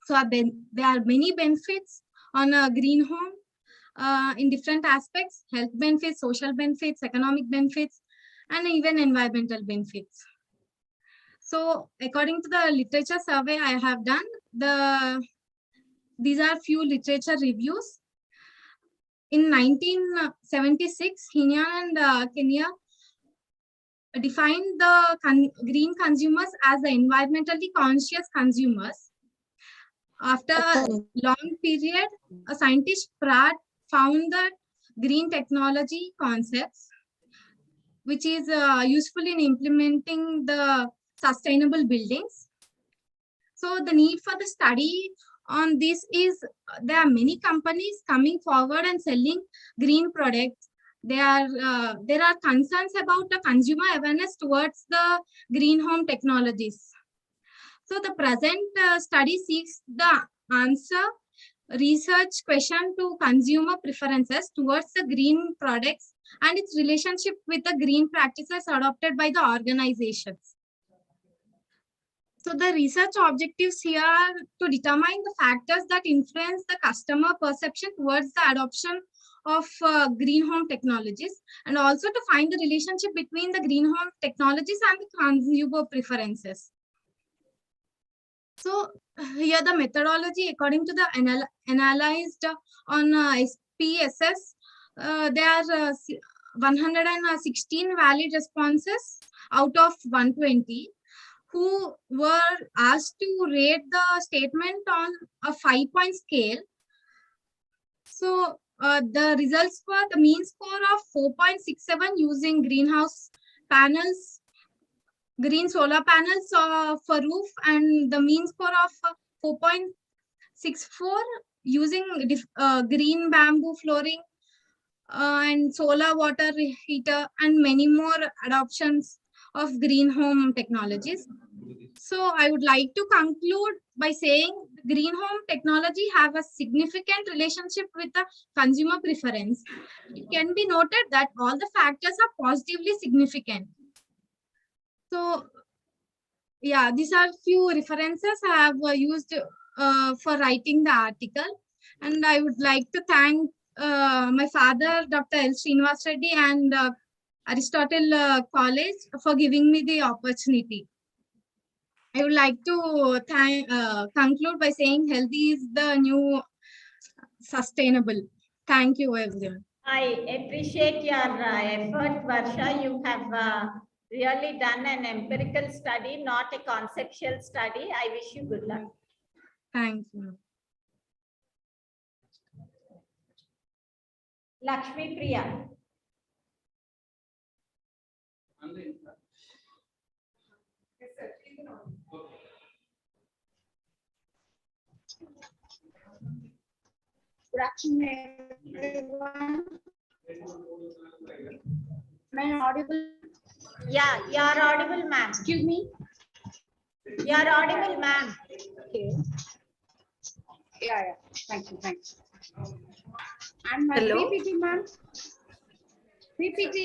So there are many benefits on a green home in different aspects: health benefits, social benefits, economic benefits, and even environmental benefits. So according to the literature survey I have done, these are few literature reviews. In 1976, Hina and Kenya defined the green consumers as the environmentally conscious consumers. After a long period, a scientist Pratt found that green technology concepts, which is useful in implementing the sustainable buildings. So the need for the study on this is there are many companies coming forward and selling green products. There are concerns about the consumer awareness towards the green home technologies. So the present study seeks the answer research question to consumer preferences towards the green products and its relationship with the green practices adopted by the organizations. So the research objectives here are to determine the factors that influence the customer perception towards the adoption of green home technologies, and also to find the relationship between the green home technologies and the consumer preferences. So here the methodology according to the analyzed on SPSS, there are 116 valid responses out of 120 who were asked to rate the statement on a 5-point scale. So the results were the mean score of 4.67 using greenhouse panels, green solar panels for roof, and the mean score of 4.64 using green bamboo flooring and solar water heater, and many more adoptions of green home technologies. So I would like to conclude by saying green home technology have a significant relationship with the consumer preference. It can be noted that all the factors are positively significant. So yeah, these are few references I have used for writing the article. And I would like to thank my father, Dr. L. Srinivas Reddy, and Aristotle College for giving me the opportunity. I would like to conclude by saying healthy is the new sustainable. Thank you, everyone. I appreciate your effort, Varsha. You have really done an empirical study, not a conceptual study. I wish you good luck. Thank you. Lakshmi Priya. Good afternoon, everyone. Am I audible? Yeah, you are audible, ma'am. Excuse me? You are audible, ma'am. Okay. Yeah. Thank you. And my Hello? PPT, ma'am. PPT.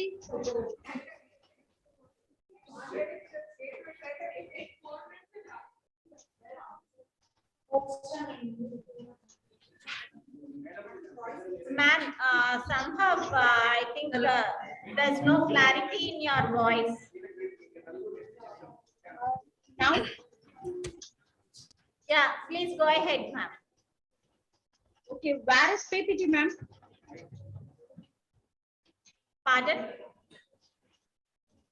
Ma'am, somehow I think there's no clarity in your voice. Now, Yeah, please go ahead, ma'am. okay, where is PPT, ma'am? Pardon?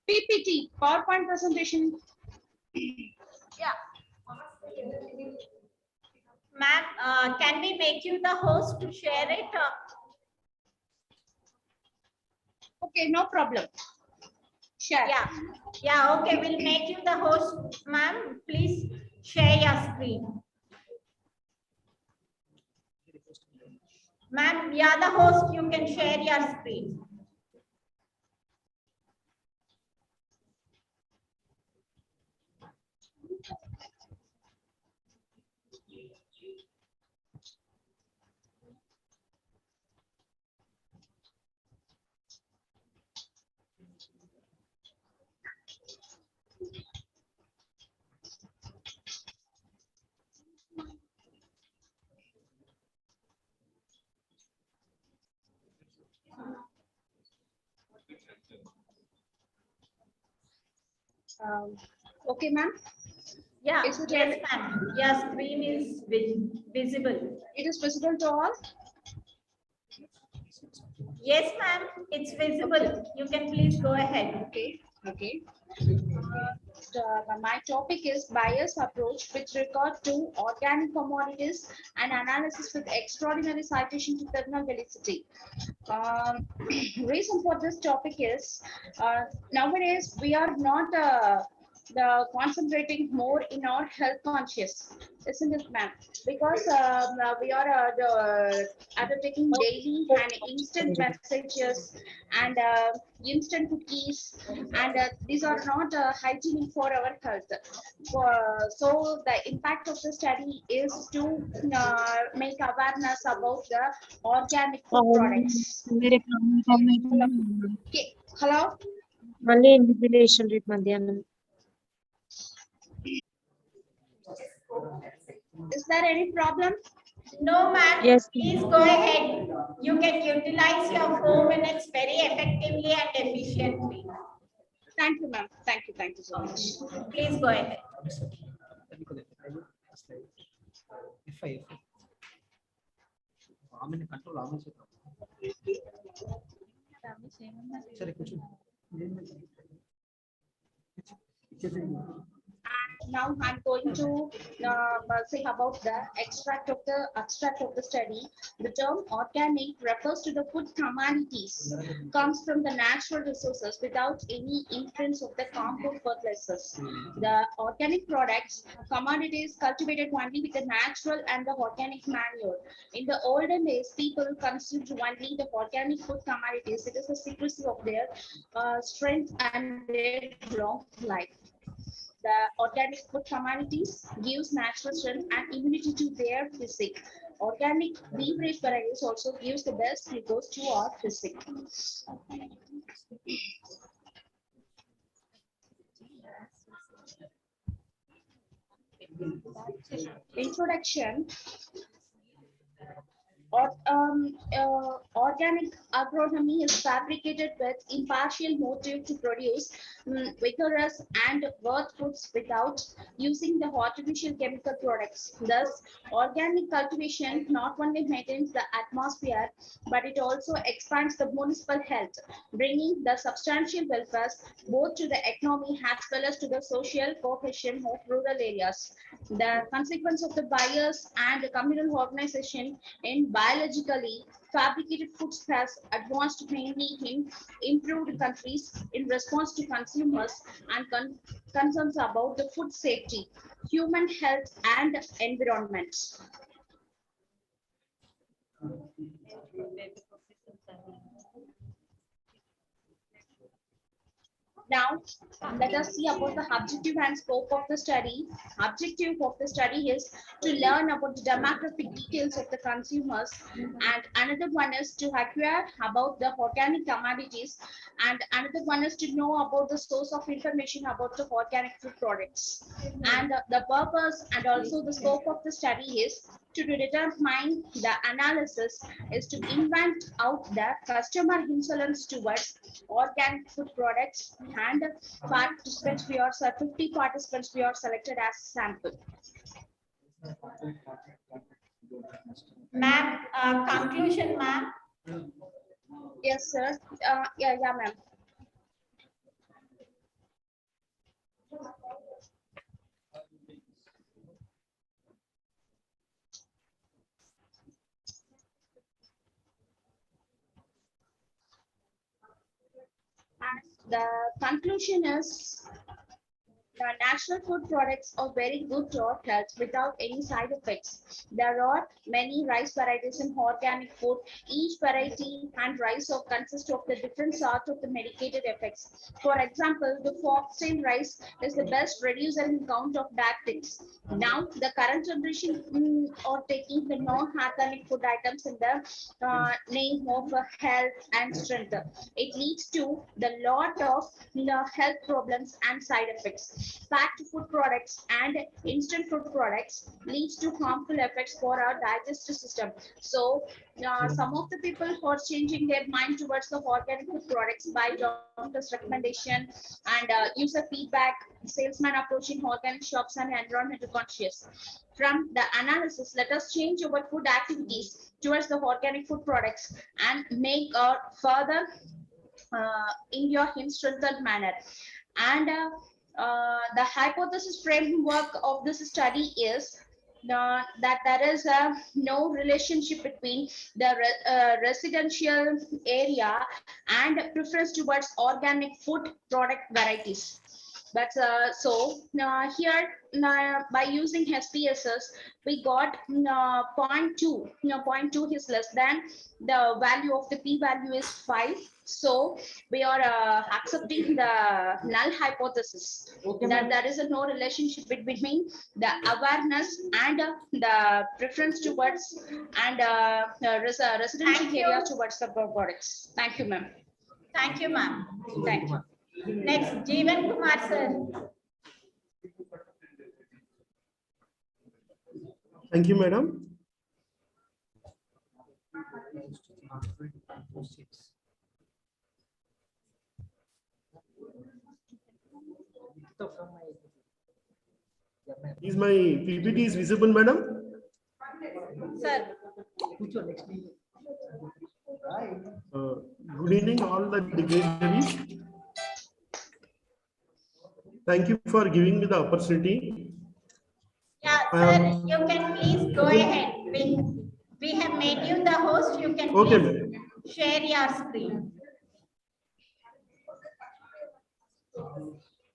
PPT, PowerPoint presentation. Yeah. Ma'am, can we make you the host to share it? Okay, no problem. Share. Yeah. Yeah, okay, we'll make you the host, ma'am. Please share your screen. Ma'am, you are the host. You can share your screen. Okay, ma'am. Yeah, Is it yes, ma'am. Your screen is visible. It is visible to all? Yes, ma'am. It's visible. You can please go ahead. Okay, okay. My topic is bias approach with regard to organic commodities and analysis with extraordinary citation to thermal velocity. Reason for this topic is nowadays we are not concentrating more in our health conscious, isn't it, ma'am? Because we are taking daily and instant messages and instant cookies, and these are not hygienic for our health. So the impact of the study is to make awareness about the organic food products. Okay, hello. మళ్ళీ invigilation రేపు మధ్యాహ్నం. Is there any problem? No, ma'am. Yes. Please go ahead. You can utilize your 4 minutes very effectively and efficiently. Thank you, ma'am. Thank you so much. Please go ahead. Now I'm going to say about the abstract of the study. The term organic refers to the food commodities, comes from the natural resources without any influence of the compound fertilizers. The organic products, commodities cultivated only with the natural and the organic manure. In the olden days, people consumed only the organic food commodities. It is the secrecy of their strength and their long life. The organic food commodities gives natural strength and immunity to their physique. Organic beverage varieties also gives the best glucose to our physique. Introduction. Organic agronomy is fabricated with impartial motive to produce vigorous and worth foods without using the artificial chemical products. Thus, organic cultivation not only maintains the atmosphere, but it also expands the municipal health, bringing the substantial welfare both to the economy as well as to the social cohesion of rural areas. The consequence of the buyers and the communal organization in biologically fabricated foods has advanced mainly in improved countries in response to consumers and concerns about the food safety, human health, and environment. Now, let us see about the objective and scope of the study. Objective of the study is to learn about the demographic details of the consumers, and another one is to acquire about the organic commodities, and another one is to know about the source of information about the organic food products. And the purpose and also the scope of the study is to determine the analysis is to invent out the customer insolence towards organic food products, and participants we are 50 participants we are selected as sample. Ma'am, conclusion, ma'am. Yes, sir. Yeah, ma'am. And the conclusion is the natural food products are very good to our health without any side effects. There are many rice varieties in organic food. Each variety and rice consist of the different sort of the medicated effects. For example, the foxtail rice is the best reducer in count of bad things. Now, the current generation are taking the non-organic food items in the name of health and strength. It leads to the lot of health problems and side effects. Packed food products and instant food products leads to harmful effects for our digestive system. So some of the people who are changing their mind towards the organic food products by doctor's recommendation and user feedback, salesman approaching organic shops and environmental conscious. From the analysis, let us change our food activities towards the organic food products and make a further India in strengthened manner. And the hypothesis framework of this study is that there is no relationship between the residential area and preference towards organic food product varieties. But here by using SPSS, we got 0.2. 0.2 is less than the value of the p-value is 5. So we are accepting the null hypothesis that there is no relationship between the awareness and the preference towards and residential area towards the products. Thank you, ma'am. Thank you, ma'am. Thank you. Next, Jeevan Kumar, sir. Thank you, madam. Is my PPT is visible, madam? Sir. Good evening, all the dignitaries. Thank you for giving me the opportunity. Yeah, sir, you can please go ahead. We have made you the host. You can please share your screen.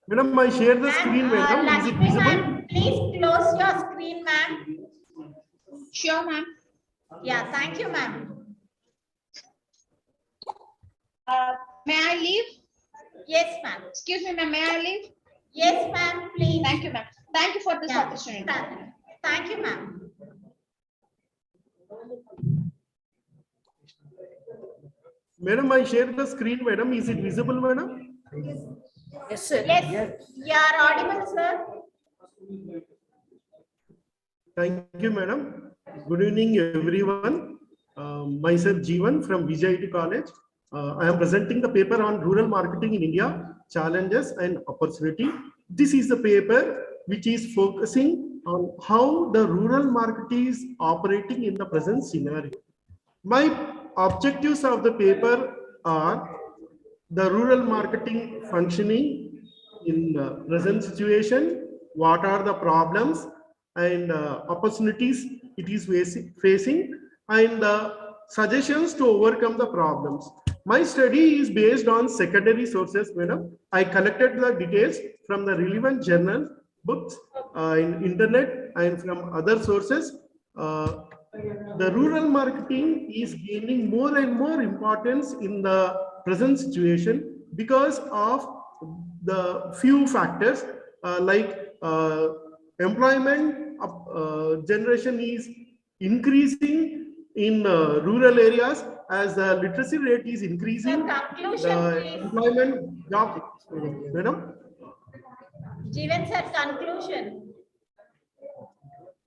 Madam, I share the screen, madam. Is it visible? Please close your screen, ma'am. Sure, ma'am. Yeah, thank you, ma'am. May I leave? Yes, ma'am. Excuse me, ma'am. May I leave? Yes, ma'am. Please. Thank you, ma'am. Thank you for this opportunity. Thank you, ma'am. Madam, I share the screen, madam. Is it visible, madam? Yes, sir. Yes, you are audible, sir. Thank you, madam. Good evening, everyone. Myself, Jeevan from VJIT College. I am presenting the paper on rural marketing in India, challenges and opportunity. This is the paper which is focusing on how the rural market is operating in the present scenario. My objectives of the paper are the rural marketing functioning in the present situation, what are the problems and opportunities it is facing, and suggestions to overcome the problems. My study is based on secondary sources, madam. I collected the details from the relevant journal, books, in internet and from other sources. The rural marketing is gaining more and more importance in the present situation because of the few factors like employment generation is increasing in rural areas as the literacy rate is increasing. The employment job, madam. Jeevan sir, conclusion.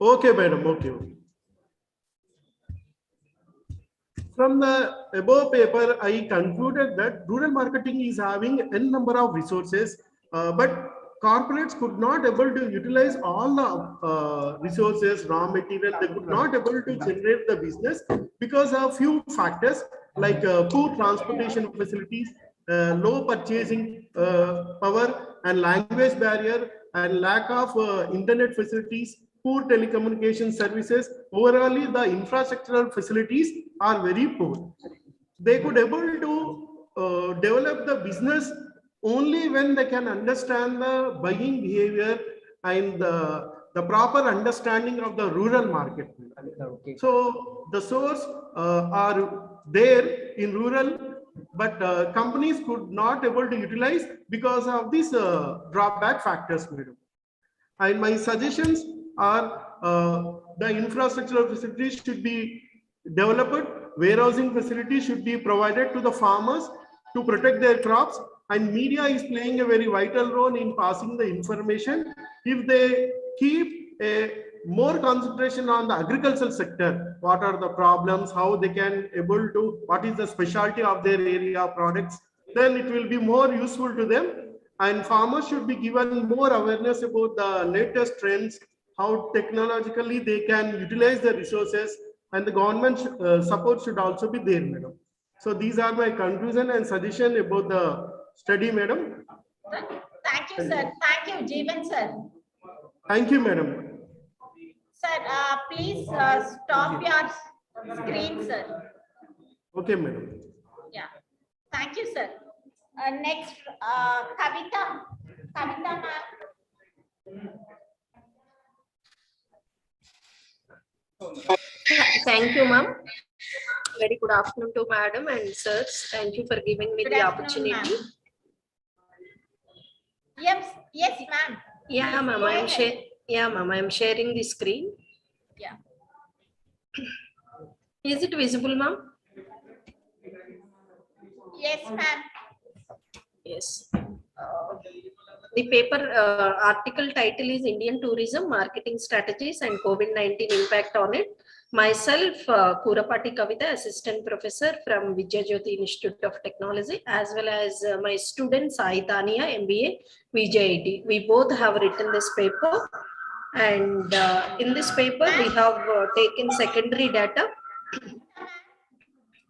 Okay, madam. Okay. From the above paper, I concluded that rural marketing is having n number of resources, but corporates could not able to utilize all the resources, raw material. They could not able to generate the business because of few factors like poor transportation facilities, low purchasing power and language barrier, and lack of internet facilities, poor telecommunication services. Overall, the infrastructural facilities are very poor. They could able to develop the business only when they can understand the buying behavior and the proper understanding of the rural market. So the source are there in rural, but companies could not able to utilize because of these drawback factors, madam. And my suggestions are the infrastructural facilities should be developed, warehousing facilities should be provided to the farmers to protect their crops, and media is playing a very vital role in passing the information. If they keep a more concentration on the agricultural sector, what are the problems, how they can able to, what is the specialty of their area products, then it will be more useful to them. And farmers should be given more awareness about the latest trends, how technologically they can utilize the resources, and the government support should also be there, madam. So these are my conclusion and suggestion about the study, madam. Thank you, sir. Thank you, Jeevan, sir. Thank you, madam. Sir, please stop your screen, sir. Okay, madam. Yeah. Thank you, sir. Next, Kavita. Kavita, ma'am. Thank you, ma'am. Very good afternoon to madam and sirs. Thank you for giving me the opportunity. Yes, ma'am. Yeah, ma'am. I'm sharing the screen. Yeah. Is it visible, ma'am? Yes, ma'am. Yes. The paper article title is Indian Tourism Marketing Strategies and COVID-19 Impact on It. Myself, Kurapati Kavita, Assistant Professor from Vijayajyoti Institute of Technology, as well as my student Saitania, MBA, VJIT. We both have written this paper. And in this paper, we have taken secondary data.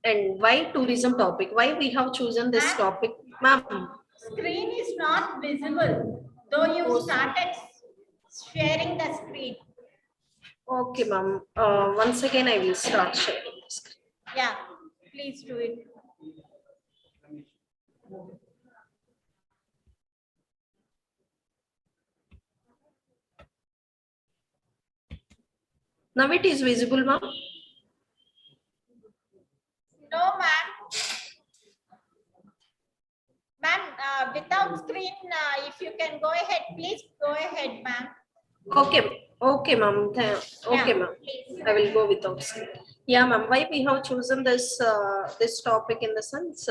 And why tourism topic? Why we have chosen this topic? Ma'am. Screen is not visible, though you started sharing the screen. Okay, ma'am. Once again, I will start sharing the screen. Yeah, please do it. Now it is visible, ma'am. No, ma'am. Ma'am, without screen, if you can go ahead, please go ahead, ma'am. Okay, ma'am. Okay, ma'am. I will go without screen. Yeah, ma'am. Why we have chosen this this topic in the sense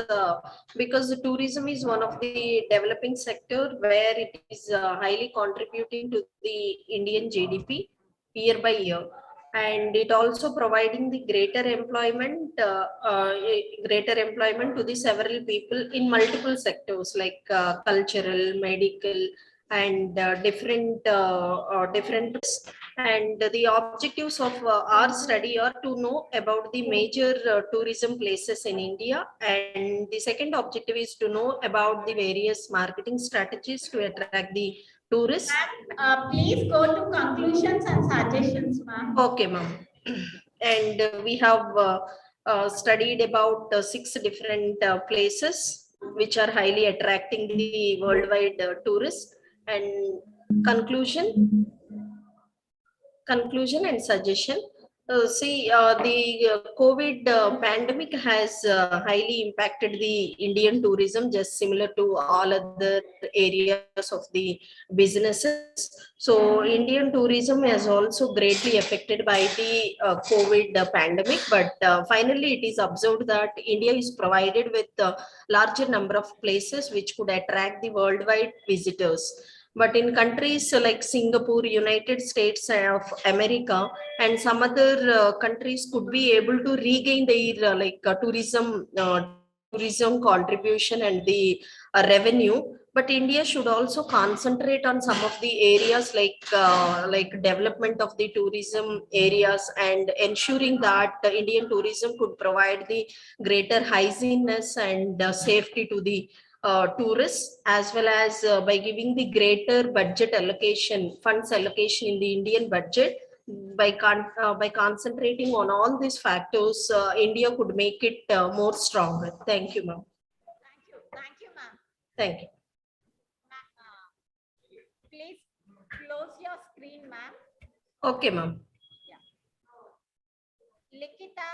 because the tourism is one of the developing sector where it is highly contributing to the Indian GDP year by year, and it also providing the greater employment to the several people in multiple sectors like cultural, medical, and different. And the objectives of our study are to know about the major tourism places in India, and the second objective is to know about the various marketing strategies to attract the tourists. Please go to conclusions and suggestions, ma'am. Okay, ma'am. And we have studied about 6 different places which are highly attracting the worldwide tourists. And conclusion and suggestion. The COVID pandemic has highly impacted the Indian tourism, just similar to all other areas of the businesses. So Indian tourism is also greatly affected by the COVID pandemic, but finally it is observed that India is provided with a larger number of places which could attract the worldwide visitors. But in countries like Singapore, United States of America, and some other countries could be able to regain their tourism contribution and the revenue. But India should also concentrate on some of the areas like development of the tourism areas and ensuring that the Indian tourism could provide the greater hygieneness and safety to the tourists, as well as by giving the greater budget allocation, funds allocation in the Indian budget. By concentrating on all these factors, India could make it more stronger. Thank you, ma'am. Thank you, ma'am. Thank you. Please close your screen, ma'am. Okay, ma'am. Likita.